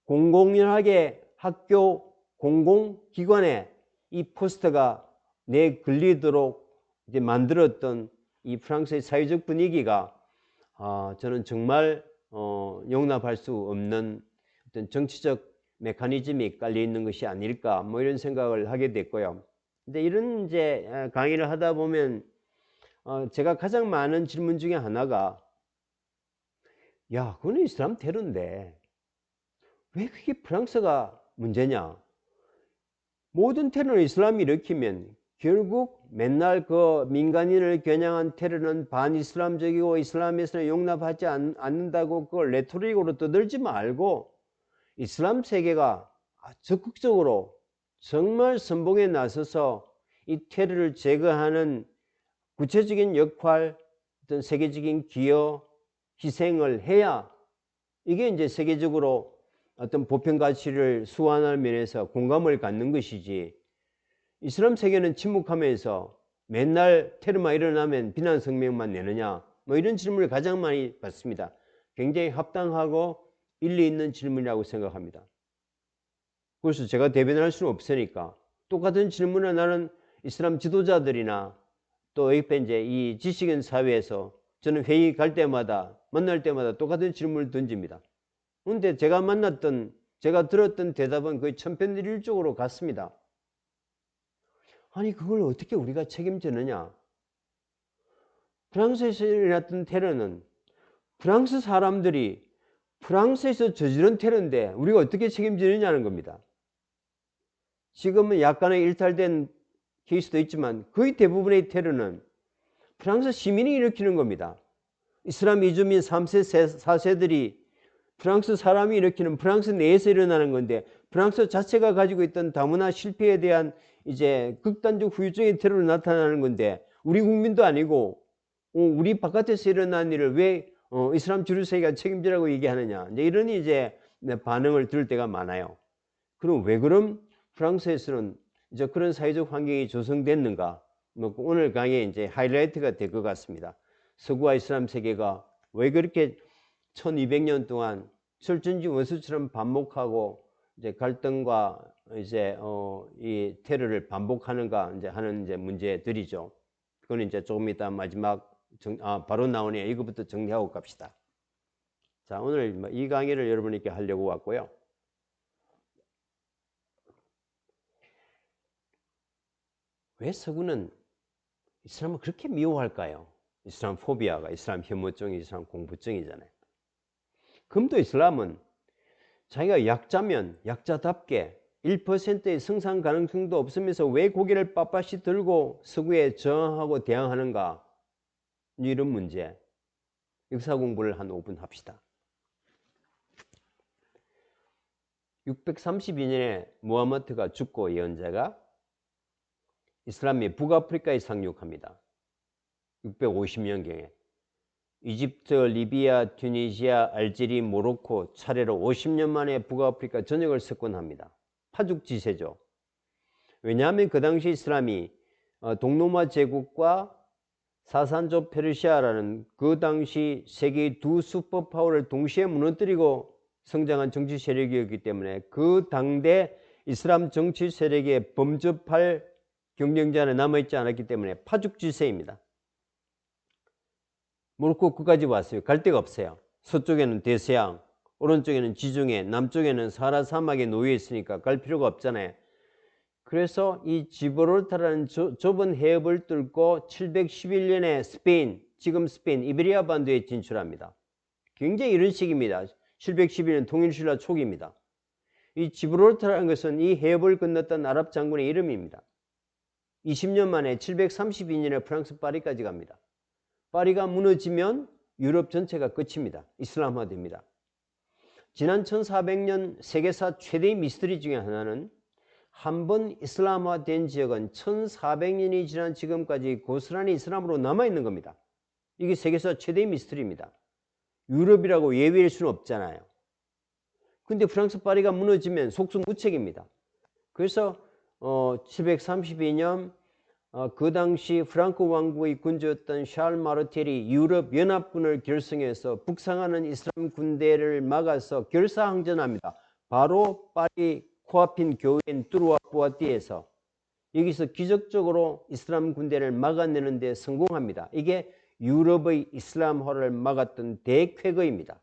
공공연하게 학교 공공기관에 이 포스터가 내걸리도록 이제 만들었던 이 프랑스의 사회적 분위기가 저는 정말 용납할 수 없는 어떤 정치적 메커니즘이 깔려 있는 것이 아닐까 뭐 이런 생각을 하게 됐고요. 근데 이런 이제 강의를 하다 보면 제가 가장 많은 질문 중에 하나가 야, 그건 이슬람 테러인데 왜 그게 프랑스가 문제냐? 모든 테러는 이슬람이 일으키면 결국 맨날 그 민간인을 겨냥한 테러는 반이슬람적이고 이슬람에서는 용납하지 않는다고 그걸 레토릭으로 떠들지 말고 이슬람 세계가 적극적으로 정말 선봉에 나서서 이 테러를 제거하는 구체적인 역할, 어떤 세계적인 기여, 희생을 해야 이게 이제 세계적으로 어떤 보편 가치를 수반하는 면에서 공감을 갖는 것이지, 이슬람 세계는 침묵하면서 맨날 테러만 일어나면 비난 성명만 내느냐 뭐 이런 질문을 가장 많이 받습니다. 굉장히 합당하고 일리 있는 질문이라고 생각합니다. 그래서 제가 대변할 수는 없으니까 똑같은 질문을 나는 이슬람 지도자들이나 또 옆에 이제 이 지식인 사회에서 저는 회의 갈 때마다 만날 때마다 똑같은 질문을 던집니다. 그런데 제가 들었던 대답은 거의 천편일률적으로 같습니다. 아니 그걸 어떻게 우리가 책임지느냐? 프랑스에서 일어났던 테러는 프랑스 사람들이 프랑스에서 저지른 테러인데 우리가 어떻게 책임지느냐는 겁니다. 지금은 약간의 일탈된 케이스도 있지만 거의 대부분의 테러는 프랑스 시민이 일으키는 겁니다. 이슬람 이주민 3세, 4세들이 프랑스 사람이 일으키는 프랑스 내에서 일어나는 건데 프랑스 자체가 가지고 있던 다문화 실패에 대한 이제 극단적 후유증의 테러로 나타나는 건데 우리 국민도 아니고 우리 바깥에서 일어난 일을 왜 이슬람 주류세계가 책임지라고 얘기하느냐, 이런 이제 반응을 들을 때가 많아요. 그럼 왜 그럼 프랑스에서는 이제 그런 사회적 환경이 조성됐는가? 뭐 오늘 강의에 이제 하이라이트가 될 것 같습니다. 서구와 이슬람 세계가 왜 그렇게 1200년 동안 철전지 원수처럼 반복하고 이제 갈등과 이제 이 테러를 반복하는가 이제 하는 이제 문제들이죠. 그건 이제 조금 이따 마지막 바로 나오네요. 이거부터 정리하고 갑시다. 자, 오늘 이 강의를 여러분에게 하려고 왔고요. 왜 서구는 이슬람을 그렇게 미워할까요? 이슬람 포비아가 이슬람 혐오증이 이슬람 공부증이잖아요. 그럼도 이슬람은 자기가 약자면 약자답게 1%의 성장 가능성도 없으면서 왜 고개를 빳빳이 들고 서구에 저항하고 대항하는가? 이런 문제, 역사 공부를 한 5분 합시다. 632년에 무하마드가 죽고 예언자가 이슬람이 북아프리카에 상륙합니다. 650년경에 이집트, 리비아, 튀니지아, 알제리, 모로코 차례로 50년 만에 북아프리카 전역을 석권합니다. 파죽지세죠. 왜냐하면 그 당시 이슬람이 동로마 제국과 사산조 페르시아라는 그 당시 세계의 두 슈퍼파워를 동시에 무너뜨리고 성장한 정치 세력이었기 때문에 그 당대 이슬람 정치 세력에 범접할 경쟁자는 남아있지 않았기 때문에 파죽지세입니다. 모로코 끝까지 왔어요. 갈 데가 없어요. 서쪽에는 대서양, 오른쪽에는 지중해, 남쪽에는 사하라 사막에 놓여 있으니까 갈 필요가 없잖아요. 그래서 이 지브롤타라는 좁은 해협을 뚫고 711년에 스페인, 지금 스페인 이베리아 반도에 진출합니다. 굉장히 이런 식입니다. 711년 통일신라 초기입니다. 이 지브롤타라는 것은 이 해협을 건넜던 아랍 장군의 이름입니다. 20년 만에 732년에 프랑스 파리까지 갑니다. 파리가 무너지면 유럽 전체가 끝입니다. 이슬람화됩니다. 지난 1400년 세계사 최대의 미스터리 중에 하나는 한 번 이슬람화된 지역은 1400년이 지난 지금까지 고스란히 이슬람으로 남아있는 겁니다. 이게 세계사 최대의 미스터리입니다. 유럽이라고 예외일 수는 없잖아요. 근데 프랑스 파리가 무너지면 속수무책입니다. 그래서 732년 그 당시 프랑크 왕국의 군주였던 샤를 마르텔이 유럽 연합군을 결성해서 북상하는 이슬람 군대를 막아서 결사항전합니다. 바로 파리 코앞인 교회인 뚜르와 부아티에서 여기서 기적적으로 이슬람 군대를 막아내는 데 성공합니다. 이게 유럽의 이슬람화를 막았던 대쾌거입니다.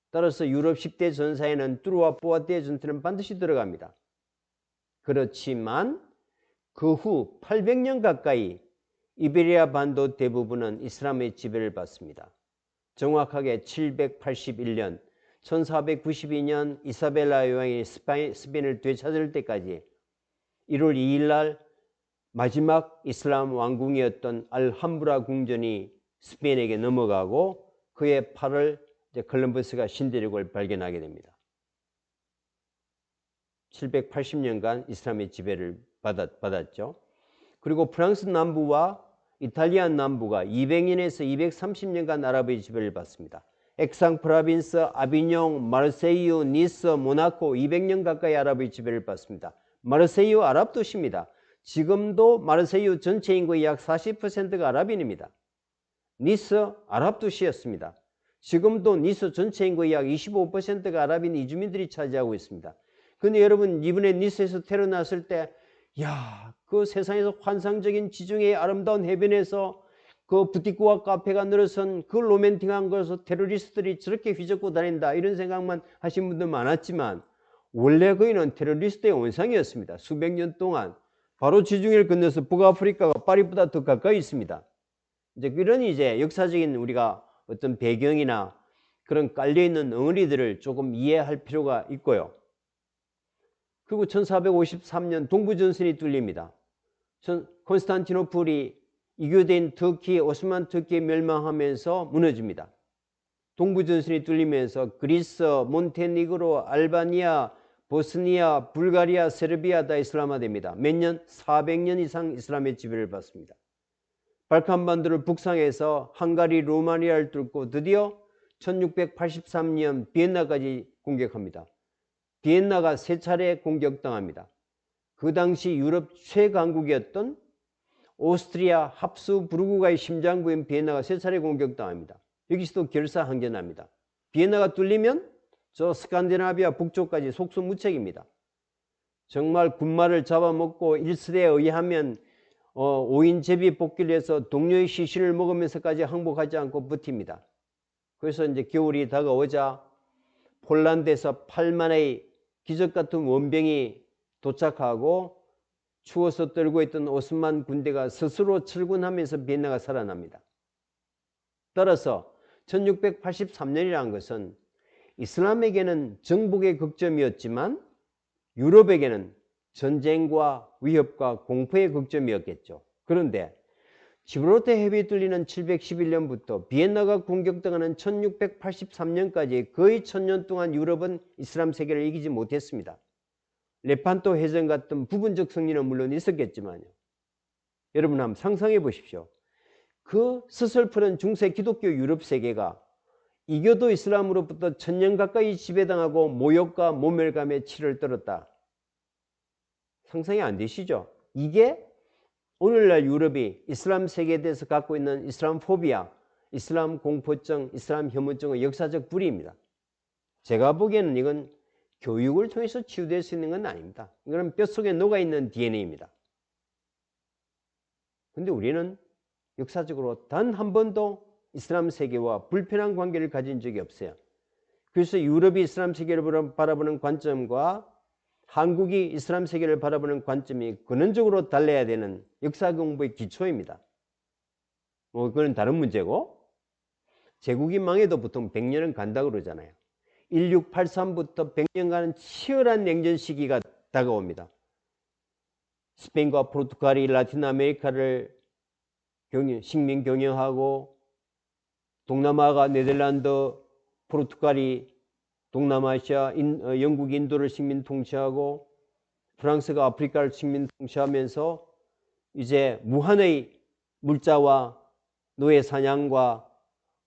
따라서 유럽 10대 전사에는 뚜르와 부아티의 전투는 반드시 들어갑니다. 그렇지만 그 후 800년 가까이 이베리아 반도 대부분은 이슬람의 지배를 받습니다. 정확하게 781년 1492년 이사벨라 여왕이 스페인을 되찾을 때까지 1월 2일 날 마지막 이슬람 왕궁이었던 알함브라 궁전이 스페인에게 넘어가고 그의 팔을 콜럼버스가 신대륙을 발견하게 됩니다. 780년간 이슬람의 지배를 받았죠. 그리고 프랑스 남부와 이탈리아 남부가 200년에서 230년간 아랍의 지배를 받습니다. 액상프라빈스, 아비뇽, 마르세유, 니스, 모나코 200년 가까이 아랍의 지배를 받습니다. 마르세유 아랍 도시입니다. 지금도 마르세유 전체 인구의 약 40%가 아랍인입니다. 니스 아랍 도시였습니다. 지금도 니스 전체 인구의 약 25%가 아랍인 이주민들이 차지하고 있습니다. 근데 여러분 이번에 니스에서 테러 났을 때 그 세상에서 환상적인 지중해의 아름다운 해변에서 그 부티크와 카페가 늘어선 그 로맨틱한 것에서 테러리스트들이 저렇게 휘젓고 다닌다 이런 생각만 하신 분들 많았지만 원래 거기는 테러리스트의 원상이었습니다. 수백 년 동안 바로 지중해를 건너서 북아프리카가 파리보다 더 가까이 있습니다. 그런 역사적인 우리가 어떤 배경이나 그런 깔려있는 엉어리들을 조금 이해할 필요가 있고요. 그리고 1453년 동부전선이 뚫립니다. 콘스탄티노플이 이교대인 터키, 오스만 터키에 멸망하면서 무너집니다. 동부전선이 뚫리면서 그리스, 몬테네그로, 알바니아, 보스니아, 불가리아, 세르비아 다 이슬람화됩니다. 몇 년? 400년 이상 이슬람의 지배를 받습니다. 발칸반도를 북상해서 헝가리, 루마니아를 뚫고 드디어 1683년 비엔나까지 공격합니다. 비엔나가 3차례 공격당합니다. 그 당시 유럽 최강국이었던 오스트리아 합스부르크가의 심장부인 비엔나가 3차례 공격당합니다. 여기서도 결사항전합니다. 비엔나가 뚫리면 저 스칸디나비아 북쪽까지 속수무책입니다. 정말 군마를 잡아먹고 1세대에 의하면 5인 제비 복귀를 해서 동료의 시신을 먹으면서까지 항복하지 않고 버팁니다. 그래서 겨울이 다가오자 폴란드에서 8만의 기적같은 원병이 도착하고 추워서 떨고 있던 오스만 군대가 스스로 철군하면서 비엔나가 살아납니다. 따라서 1683년이라는 것은 이슬람에게는 정복의 극점이었지만 유럽에게는 전쟁과 위협과 공포의 극점이었겠죠. 그런데 지브롤터 해협이 뚫리는 711년부터 비엔나가 공격당하는 1683년까지 거의 1000년 동안 유럽은 이슬람 세계를 이기지 못했습니다. 레판토 해전 같은 부분적 승리는 물론 있었겠지만요. 여러분 한번 상상해 보십시오. 그 스설프는 중세 기독교 유럽 세계가 이교도 이슬람으로부터 1000년 가까이 지배당하고 모욕과 모멸감에 치를 떨었다. 상상이 안 되시죠? 이게 오늘날 유럽이 이슬람 세계에 대해서 갖고 있는 이슬람 포비아, 이슬람 공포증, 이슬람 혐오증의 역사적 불이입니다. 제가 보기에는 이건 교육을 통해서 치유될 수 있는 건 아닙니다. 이건 뼛속에 녹아있는 DNA입니다. 그런데 우리는 역사적으로 단 한 번도 이슬람 세계와 불편한 관계를 가진 적이 없어요. 그래서 유럽이 이슬람 세계를 바라보는 관점과 한국이 이슬람 세계를 바라보는 관점이 근원적으로 달라야 되는 역사 공부의 기초입니다. 그건 다른 문제고, 제국이 망해도 보통 100년은 간다고 그러잖아요. 1683부터 100년간은 치열한 냉전 시기가 다가옵니다. 스페인과 포르투갈이 라틴 아메리카를 식민 경영하고, 동남아가 네덜란드, 포르투갈이 동남아시아, 영국, 인도를 식민 통치하고, 프랑스가 아프리카를 식민 통치하면서 이제 무한의 물자와 노예 사냥과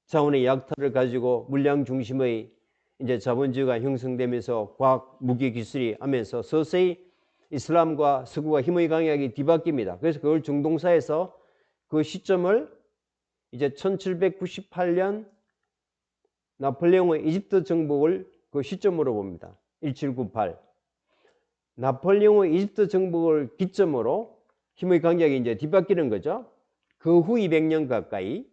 자원의 약탈을 가지고 물량 중심의 이제 자본주의가 형성되면서 과학 무기 기술이 하면서 서서히 이슬람과 서구가 힘의 강약이 뒤바뀝니다. 그래서 그걸 중동사에서 그 시점을 이제 1798년 나폴레옹의 이집트 정복을 그 시점으로 봅니다. 1798. 나폴레옹의 이집트 정복을 기점으로 힘의 강약이 이제 뒤바뀌는 거죠. 그 후 200년 가까이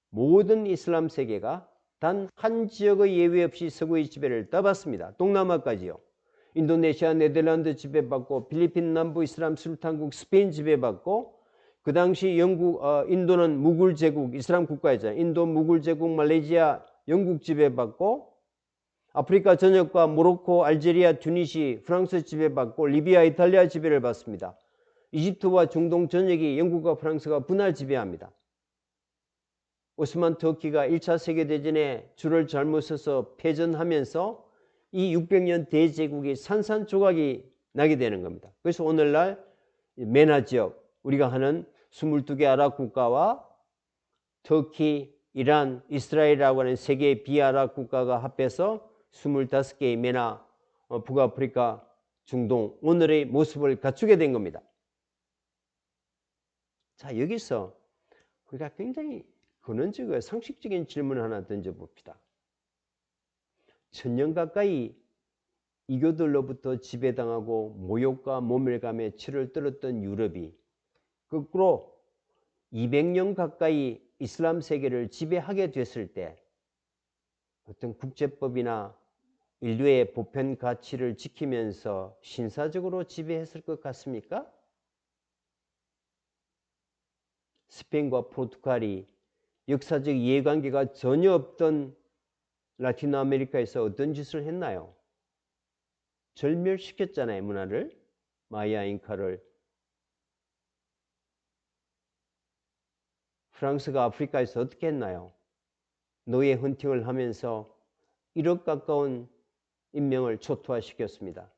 모든 이슬람 세계가 단 한 지역의 예외 없이 서구의 지배를 떠받습니다. 동남아까지요. 인도네시아, 네덜란드 지배받고 필리핀 남부 이슬람 술탄국 스페인 지배받고 그 당시 인도는 무굴 제국 이슬람 국가였잖아요. 인도 무굴 제국 말레이시아 영국 지배받고 아프리카 전역과 모로코, 알제리아, 튜니시, 프랑스 지배받고 리비아, 이탈리아 지배를 받습니다. 이집트와 중동 전역이 영국과 프랑스가 분할 지배합니다. 오스만 터키가 1차 세계대전에 줄을 잘못 서서 패전하면서 이 600년 대제국이 산산조각이 나게 되는 겁니다. 그래서 오늘날 메나 지역, 우리가 하는 22개 아랍 국가와 터키, 이란, 이스라엘이라고 하는 세 개의 비아랍 국가가 합해서 25개의 메나, 북아프리카, 중동, 오늘의 모습을 갖추게 된 겁니다. 자, 여기서 우리가 굉장히 근원적이고 상식적인 질문을 하나 던져봅시다. 1000년 가까이 이교들로부터 지배당하고 모욕과 모멸감에 치를 떨었던 유럽이 거꾸로 200년 가까이 이슬람 세계를 지배하게 됐을 때 어떤 국제법이나 인류의 보편 가치를 지키면서 신사적으로 지배했을 것 같습니까? 스페인과 포르투갈이 역사적 이해관계가 전혀 없던 라틴 아메리카에서 어떤 짓을 했나요? 절멸시켰잖아요, 문화를. 마야 잉카를. 프랑스가 아프리카에서 어떻게 했나요? 노예 헌팅을 하면서 1억 가까운 인명을 초토화시켰습니다.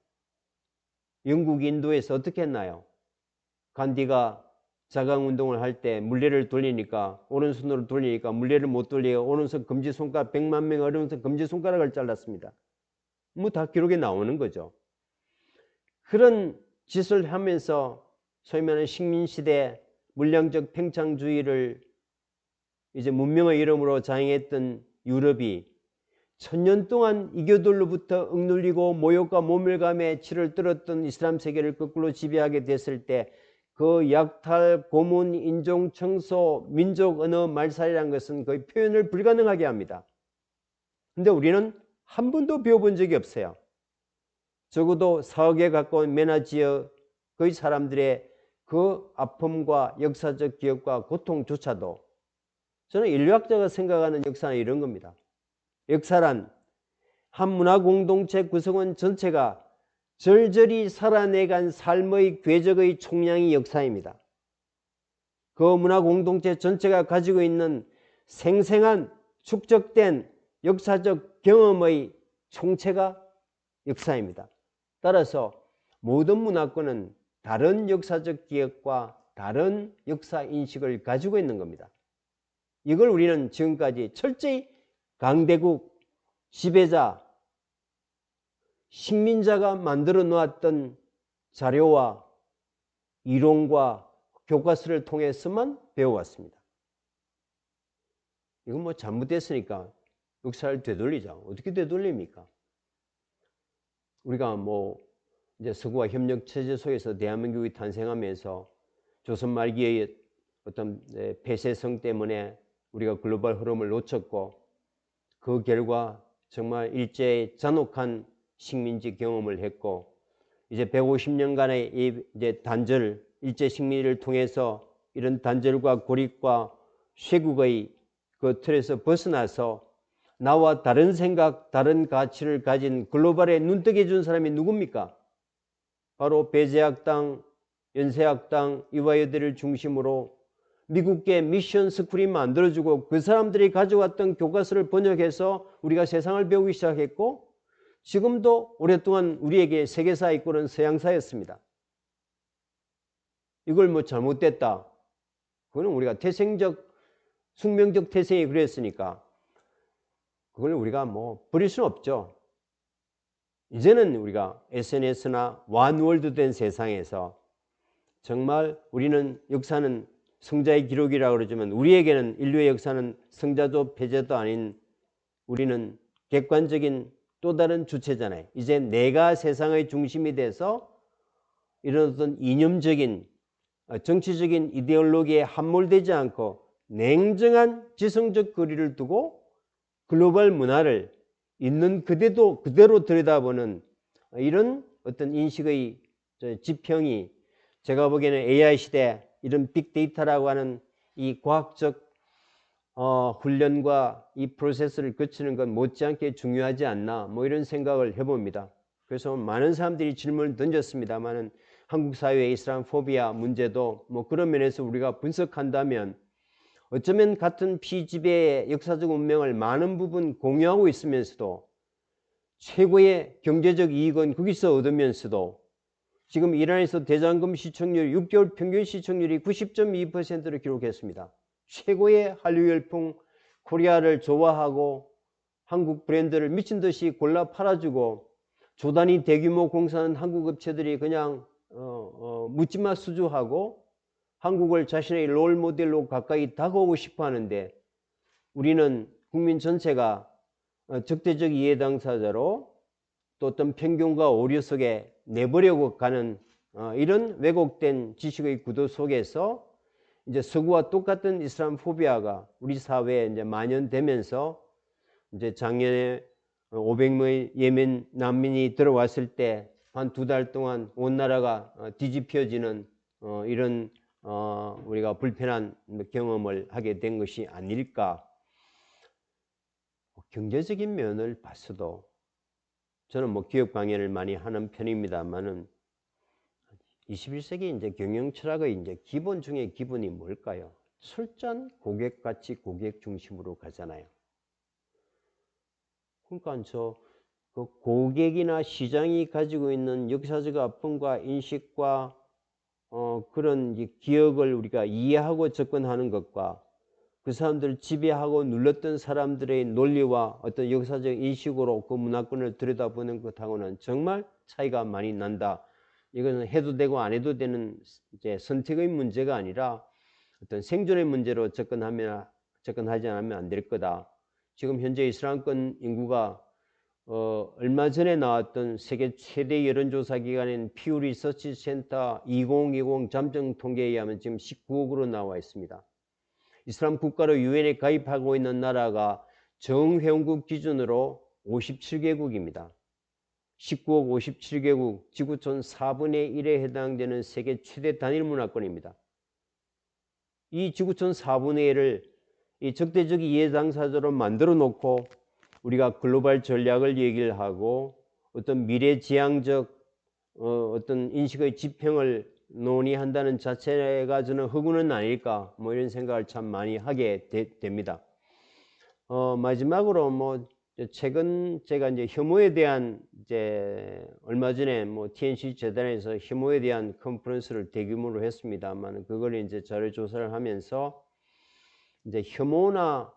영국 인도에서 어떻게 했나요? 간디가 자강운동을 할 때 물레를 돌리니까 오른손으로 돌리니까 물레를 못 돌리고 오른손 검지손가락 100만 명의 오른손 검지손가락을 잘랐습니다. 뭐 다 기록에 나오는 거죠. 그런 짓을 하면서 소위 말하는 식민시대 물량적 팽창주의를 이제 문명의 이름으로 자행했던 유럽이 1000년 동안 이교들로부터 억눌리고 모욕과 모멸감에 치를 떨었던 이슬람 세계를 거꾸로 지배하게 됐을 때 그 약탈, 고문, 인종, 청소, 민족, 언어, 말살이라는 것은 거의 표현을 불가능하게 합니다. 근데 우리는 한 번도 배워본 적이 없어요. 적어도 4억에 가까운 메나 지역의 사람들의 그 아픔과 역사적 기억과 고통조차도 저는 인류학자가 생각하는 역사는 이런 겁니다. 역사란 한 문화 공동체 구성원 전체가 절절히 살아내간 삶의 궤적의 총량이 역사입니다. 그 문화 공동체 전체가 가지고 있는 생생한 축적된 역사적 경험의 총체가 역사입니다. 따라서 모든 문화권은 다른 역사적 기억과 다른 역사 인식을 가지고 있는 겁니다. 이걸 우리는 지금까지 철저히 강대국, 지배자, 식민자가 만들어 놓았던 자료와 이론과 교과서를 통해서만 배워왔습니다. 이건 뭐 잘못됐으니까 역사를 되돌리자. 어떻게 되돌립니까? 우리가 뭐 이제 서구와 협력 체제 속에서 대한민국이 탄생하면서 조선 말기의 어떤 폐쇄성 때문에 우리가 글로벌 흐름을 놓쳤고 그 결과 정말 일제의 잔혹한 식민지 경험을 했고 이제 150년간의 이제 단절, 일제 식민지를 통해서 이런 단절과 고립과 쇄국의 그 틀에서 벗어나서 나와 다른 생각, 다른 가치를 가진 글로벌에 눈뜨게 준 사람이 누굽니까? 바로 배제학당, 연세학당, 이화여대를 중심으로 미국계 미션 스쿨이 만들어주고 그 사람들이 가져왔던 교과서를 번역해서 우리가 세상을 배우기 시작했고 지금도 오랫동안 우리에게 세계사 이꼴은 서양사였습니다. 이걸 뭐 잘못됐다. 그거는 우리가 태생적, 숙명적 태생이 그랬으니까 그걸 우리가 뭐 버릴 수는 없죠. 이제는 우리가 SNS나 완월드 된 세상에서 정말 우리는 역사는 성자의 기록이라고 그러지만 우리에게는 인류의 역사는 성자도 패자도 아닌 우리는 객관적인 또 다른 주체잖아요. 이제 내가 세상의 중심이 돼서 이런 어떤 이념적인 정치적인 이데올로기에 함몰되지 않고 냉정한 지성적 거리를 두고 글로벌 문화를 있는 그대로 들여다보는 이런 어떤 인식의 지평이 제가 보기에는 AI 시대 이런 빅데이터라고 하는 이 과학적 훈련과 이 프로세스를 거치는 건 못지않게 중요하지 않나 뭐 이런 생각을 해봅니다. 그래서 많은 사람들이 질문을 던졌습니다만은 한국 사회의 이슬람 포비아 문제도 뭐 그런 면에서 우리가 분석한다면 어쩌면 같은 피지배의 역사적 운명을 많은 부분 공유하고 있으면서도 최고의 경제적 이익은 거기서 얻으면서도 지금 이란에서 대장금 시청률 6개월 평균 시청률이 90.2%를 기록했습니다. 최고의 한류 열풍 코리아를 좋아하고 한국 브랜드를 미친 듯이 골라 팔아주고 조단위 대규모 공사는 한국 업체들이 그냥 묻지마 수주하고 한국을 자신의 롤 모델로 가까이 다가오고 싶어 하는데 우리는 국민 전체가 적대적 이해 당사자로 또 어떤 편견과 오류 속에 내버려고 가는 이런 왜곡된 지식의 구도 속에서 이제 서구와 똑같은 이슬람 포비아가 우리 사회에 이제 만연되면서 이제 작년에 500명의 예멘 난민이 들어왔을 때 한 2달 동안 온 나라가 뒤집혀지는 이런 우리가 불편한 경험을 하게 된 것이 아닐까. 경제적인 면을 봤어도 저는 뭐 기업 강연을 많이 하는 편입니다만은 21세기 이제 경영 철학의 이제 기본 중에 기본이 뭘까요? 철저한 고객 가치, 고객 중심으로 가잖아요. 그러니까 그 고객이나 시장이 가지고 있는 역사적 아픔과 인식과 그런 기억을 우리가 이해하고 접근하는 것과 그 사람들을 지배하고 눌렀던 사람들의 논리와 어떤 역사적 인식으로 그 문화권을 들여다보는 것하고는 정말 차이가 많이 난다. 이것은 해도 되고 안 해도 되는 이제 선택의 문제가 아니라 어떤 생존의 문제로 접근하지 않으면 안 될 거다. 지금 현재 이슬람권 인구가 얼마 전에 나왔던 세계 최대 여론조사 기관인 피우 리서치 센터 2020 잠정 통계에 의하면 지금 19억으로 나와 있습니다. 이슬람 국가로 유엔에 가입하고 있는 나라가 정회원국 기준으로 57개국입니다. 19억 57개국, 지구촌 4분의 1에 해당되는 세계 최대 단일 문화권입니다. 이 지구촌 4분의 1을 이 적대적 이해 당사자로 만들어 놓고 우리가 글로벌 전략을 얘기를 하고 어떤 미래지향적 어떤 인식의 지평을 논의한다는 자체가 저는 허구는 아닐까 뭐 이런 생각을 참 많이 하게 됩니다. 마지막으로 뭐 최근 제가 이제 혐오에 대한 이제 얼마 전에 뭐 TNC 재단에서 혐오에 대한 컨퍼런스를 대규모로 했습니다만 그걸 이제 자료 조사를 하면서 이제 혐오나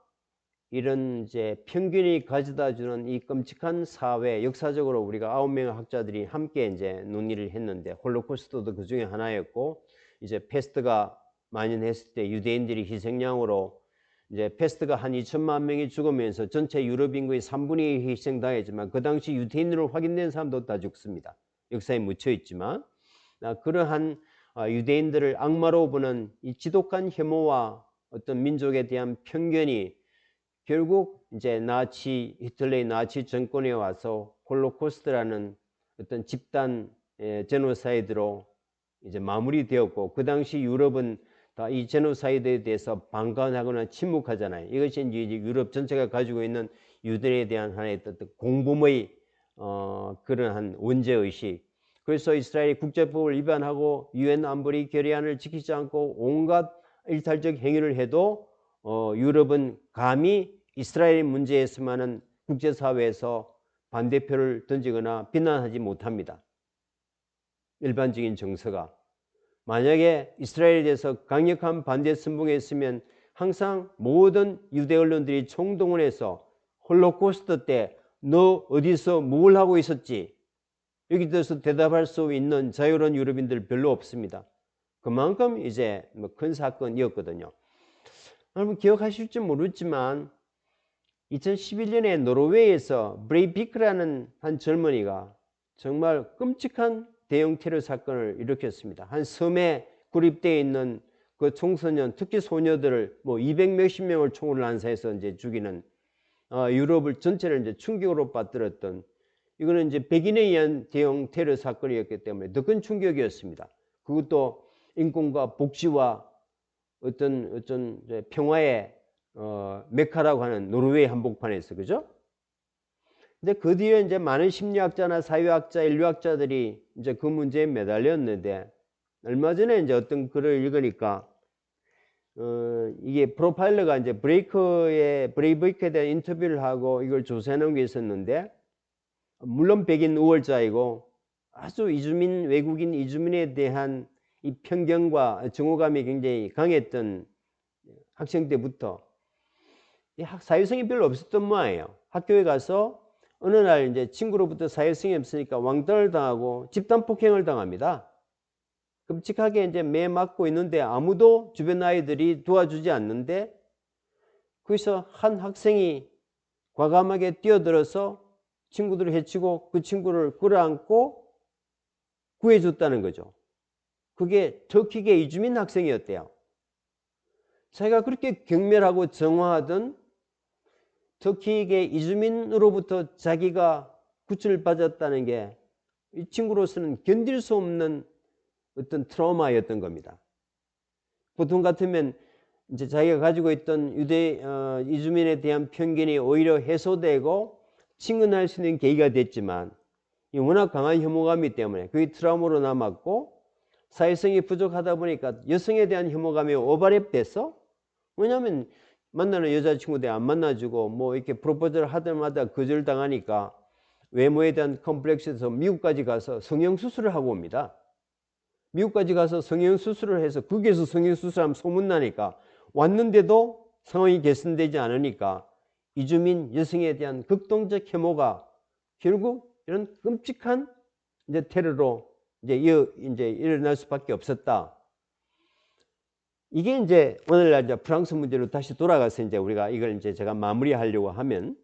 이런 이제 편견이 가져다 주는 이 끔찍한 사회, 역사적으로 우리가 9명의 학자들이 함께 이제 논의를 했는데 홀로코스트도 그 중에 하나였고 이제 패스트가 만연했을 때 유대인들이 희생양으로 이제 패스트가 한 2천만 명이 죽으면서 전체 유럽 인구의 3분의 1이 희생당했지만 그 당시 유대인으로 확인된 사람도 다 죽습니다. 역사에 묻혀 있지만 그러한 유대인들을 악마로 보는 이 지독한 혐오와 어떤 민족에 대한 편견이 결국 이제 히틀러의 나치 정권에 와서 홀로코스트라는 어떤 집단 제노사이드로 이제 마무리되었고 그 당시 유럽은 다 이 제노사이드에 대해서 방관하거나 침묵하잖아요. 이것이 이제 유럽 전체가 가지고 있는 유대인에 대한 하나의 어떤 공범의 그러한 원죄의식. 그래서 이스라엘이 국제법을 위반하고 유엔 안보리 결의안을 지키지 않고 온갖 일탈적 행위를 해도 유럽은 감히 이스라엘 문제에서만은 국제사회에서 반대표를 던지거나 비난하지 못합니다. 일반적인 정서가. 만약에 이스라엘에 대해서 강력한 반대 선봉했으면 항상 모든 유대 언론들이 총동원해서 홀로코스트 때 너 어디서 뭘 하고 있었지? 여기 대해서 대답할 수 있는 자유로운 유럽인들 별로 없습니다. 그만큼 이제 뭐 큰 사건이었거든요. 여러분 기억하실지 모르지만 2011년에 노르웨이에서 브레이비크라는 한 젊은이가 정말 끔찍한 대형 테러 사건을 일으켰습니다. 한 섬에 구립되어 있는 그 청소년, 특히 소녀들을 뭐 200 몇십 명을 총으로 난사해서 이제 죽이는 유럽을 전체를 이제 충격으로 빠뜨렸던, 이거는 이제 백인에 의한 대형 테러 사건이었기 때문에 더 큰 충격이었습니다. 그것도 인권과 복지와 어떤 평화의 메카라고 하는 노르웨이 한복판에서, 그죠? 근데 그 뒤에 이제 많은 심리학자나 사회학자, 인류학자들이 이제 그 문제에 매달렸는데, 얼마 전에 이제 어떤 글을 읽으니까 이게 프로파일러가 이제 브레이브이크에 대한 인터뷰를 하고 이걸 조사해 놓은 게 있었는데, 물론 백인 우월자이고 아주 외국인 이주민에 대한 이 편견과 정오감이 굉장히 강했던 학생 때부터 사회성이 별로 없었던 모양이에요. 학교에 가서 어느 날 이제 친구로부터 사회성이 없으니까 왕따를 당하고 집단 폭행을 당합니다. 끔찍하게 이제 매 맞고 있는데 아무도 주변 아이들이 도와주지 않는데, 거기서 한 학생이 과감하게 뛰어들어서 친구들을 해치고 그 친구를 끌어안고 구해줬다는 거죠. 그게 터키계 이주민 학생이었대요. 자기가 그렇게 경멸하고 정화하던 터키계 이주민으로부터 자기가 구출을 받았다는 게 이 친구로서는 견딜 수 없는 어떤 트라우마였던 겁니다. 보통 같으면 이제 자기가 가지고 있던 이주민에 대한 편견이 오히려 해소되고 친근할 수 있는 계기가 됐지만, 워낙 강한 혐오감이 때문에 그게 트라우마로 남았고, 사회성이 부족하다 보니까 여성에 대한 혐오감이 오버랩돼서, 왜냐하면 만나는 여자친구들 안 만나주고 뭐 이렇게 프로포즈를 하다마다 거절당하니까 외모에 대한 컴플렉스에서 미국까지 가서 성형수술을 하고 옵니다. 미국까지 가서 성형수술을 해서 거기에서 성형수술하면 소문나니까 왔는데도 상황이 개선되지 않으니까 이주민 여성에 대한 극동적 혐오가 결국 이런 끔찍한 이제 테러로 이제 일어날 수밖에 없었다. 이게 이제 오늘날 이제 프랑스 문제로 다시 돌아가서 이제 우리가 이걸 이제 제가 마무리하려고 하면,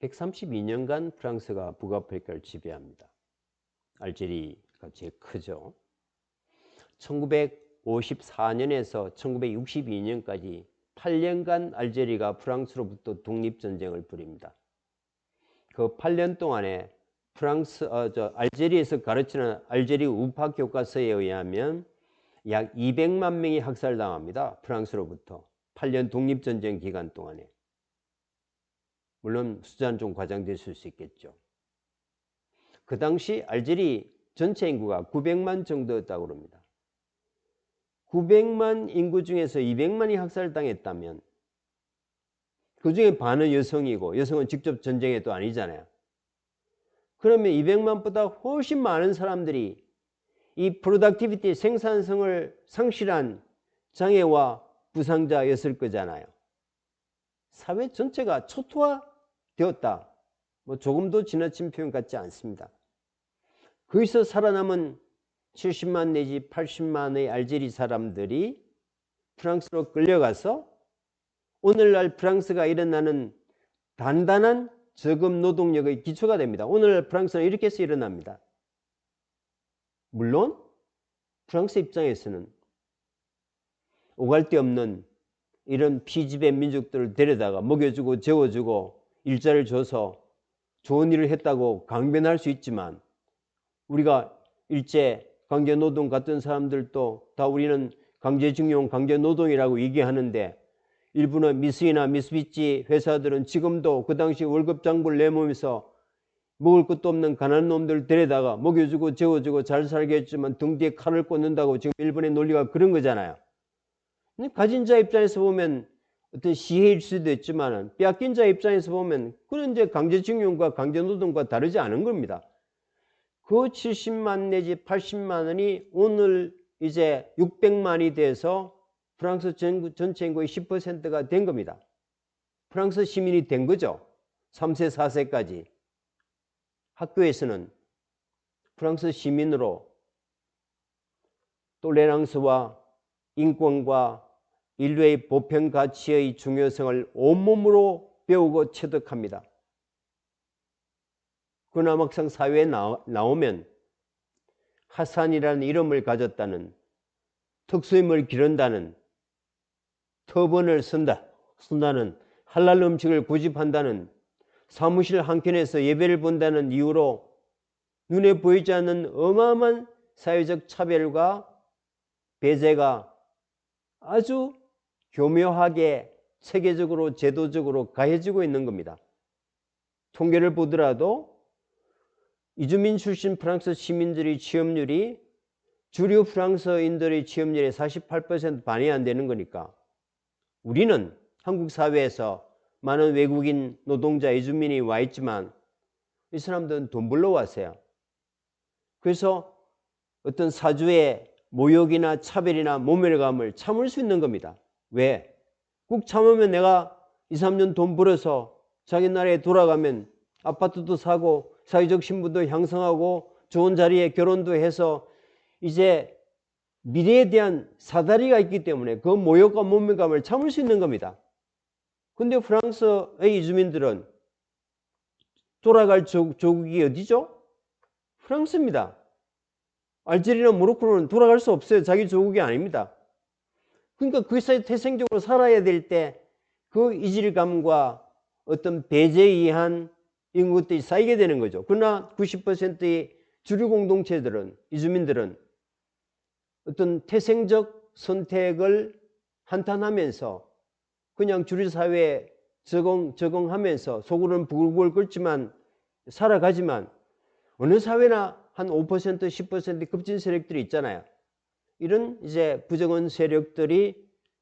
132년간 프랑스가 북아프리카를 지배합니다. 알제리가 제일 크죠. 1954년에서 1962년까지 8년간 알제리가 프랑스로부터 독립전쟁을 벌입니다. 그 8년 동안에 알제리에서 가르치는 알제리 우파 교과서에 의하면 약 200만 명이 학살당합니다. 프랑스로부터 8년 독립전쟁 기간 동안에. 물론 숫자는 좀 과장됐을 수 있겠죠. 그 당시 알제리 전체 인구가 900만 정도였다고 합니다. 900만 인구 중에서 200만이 학살당했다면 그 중에 반은 여성이고, 여성은 직접 전쟁에도 아니잖아요. 그러면 200만보다 훨씬 많은 사람들이 이 프로덕티비티, 생산성을 상실한 장애와 부상자였을 거잖아요. 사회 전체가 초토화되었다. 뭐 조금도 지나친 표현 같지 않습니다. 거기서 살아남은 70만 내지 80만의 알제리 사람들이 프랑스로 끌려가서 오늘날 프랑스가 일어나는 단단한 저금 노동력의 기초가 됩니다. 오늘 프랑스는 이렇게 해서 일어납니다. 물론 프랑스 입장에서는 오갈 데 없는 이런 피지배 민족들을 데려다가 먹여주고 재워주고 일자를 줘서 좋은 일을 했다고 강변할 수 있지만, 우리가 일제 강제노동 같은 사람들도 다 우리는 강제징용, 강제노동이라고 얘기하는데, 일부는 미쓰이나 미쓰비시 회사들은 지금도 그 당시 월급 장부를 내놓으면서 먹을 것도 없는 가난한 놈들 데려다가 먹여주고 재워주고 잘 살게 했지만 등 뒤에 칼을 꽂는다고 지금 일본의 논리가 그런 거잖아요. 가진 자 입장에서 보면 어떤 시혜일 수도 있지만, 빼앗긴 자 입장에서 보면 그런 이제 강제징용과 강제노동과 다르지 않은 겁니다. 그 70만 내지 80만 원이 오늘 이제 600만이 돼서 프랑스 전체 인구의 10%가 된 겁니다. 프랑스 시민이 된 거죠. 3세, 4세까지. 학교에서는 프랑스 시민으로 톨레랑스와 인권과 인류의 보편 가치의 중요성을 온몸으로 배우고 체득합니다. 그러나 막상 사회에 나오면 하산이라는 이름을 가졌다는, 특수임을 기른다는, 터번을 쓴다는, 할랄 음식을 고집한다는, 사무실 한켠에서 예배를 본다는 이유로 눈에 보이지 않는 어마어마한 사회적 차별과 배제가 아주 교묘하게 체계적으로 제도적으로 가해지고 있는 겁니다. 통계를 보더라도 이주민 출신 프랑스 시민들의 취업률이 주류 프랑스인들의 취업률의 48% 반이 안 되는 거니까 우리는 한국 사회에서 많은 외국인 노동자 이주민이 와 있지만 이 사람들은 돈 벌러 왔어요. 그래서 어떤 사주의 모욕이나 차별이나 모멸감을 참을 수 있는 겁니다. 왜? 꾹 참으면 내가 2, 3년 돈 벌어서 자기 나라에 돌아가면 아파트도 사고 사회적 신분도 향상하고 좋은 자리에 결혼도 해서 이제 미래에 대한 사다리가 있기 때문에 그 모욕과 모멸감을 참을 수 있는 겁니다. 근데 프랑스의 이주민들은 돌아갈 조국이 어디죠? 프랑스입니다. 알제리나 모로코는 돌아갈 수 없어요. 자기 조국이 아닙니다. 그러니까 그 사이 태생적으로 살아야 될 때 그 이질감과 어떤 배제에 의한 이런 것들이 쌓이게 되는 거죠. 그러나 90%의 주류 공동체들은, 이주민들은 어떤 태생적 선택을 한탄하면서 그냥 주류 사회에 적응하면서 속으로는 부글부글 끓지만 살아가지만 어느 사회나 한 5%, 10% 급진 세력들이 있잖아요. 이런 이제 부정한 세력들이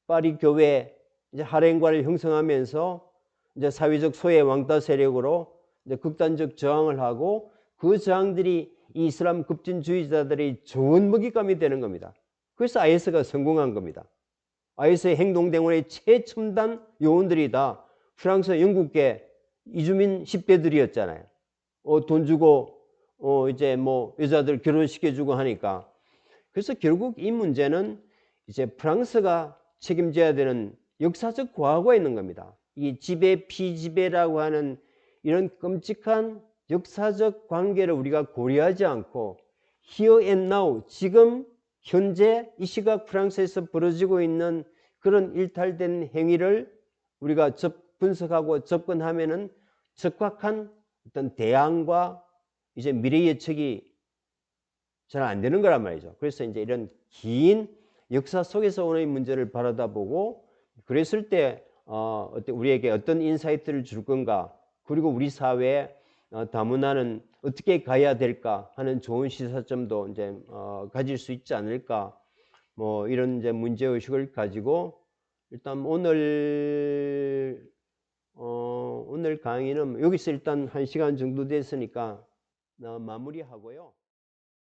파리 교회 이제 할렘과를 형성하면서 이제 사회적 소외 왕따 세력으로 이제 극단적 저항을 하고 그 저항들이 이 이슬람 급진주의자들의 좋은 먹잇감이 되는 겁니다. 그래서 IS가 성공한 겁니다. IS의 행동대원의 최첨단 요원들이 다 프랑스, 영국계 이주민 10대들이었잖아요. 돈 주고 이제 뭐 여자들 결혼시켜주고 하니까. 그래서 결국 이 문제는 이제 프랑스가 책임져야 되는 역사적 과거가 있는 겁니다. 이 지배 피지배라고 하는 이런 끔찍한 역사적 관계를 우리가 고려하지 않고 here and now, 지금 현재 이 시각 프랑스에서 벌어지고 있는 그런 일탈된 행위를 우리가 분석하고 접근하면은 적확한 어떤 대안과 이제 미래 예측이 잘 안 되는 거란 말이죠. 그래서 이제 이런 긴 역사 속에서 오는 문제를 바라다보고 그랬을 때 우리에게 어떤 인사이트를 줄 건가, 그리고 우리 사회에 다문화는 어떻게 가야 될까 하는 좋은 시사점도 이제 가질 수 있지 않을까, 뭐 이런 이제 문제 의식을 가지고 일단 오늘 강의는 여기서 일단 1시간 정도 됐으니까 마무리하고요.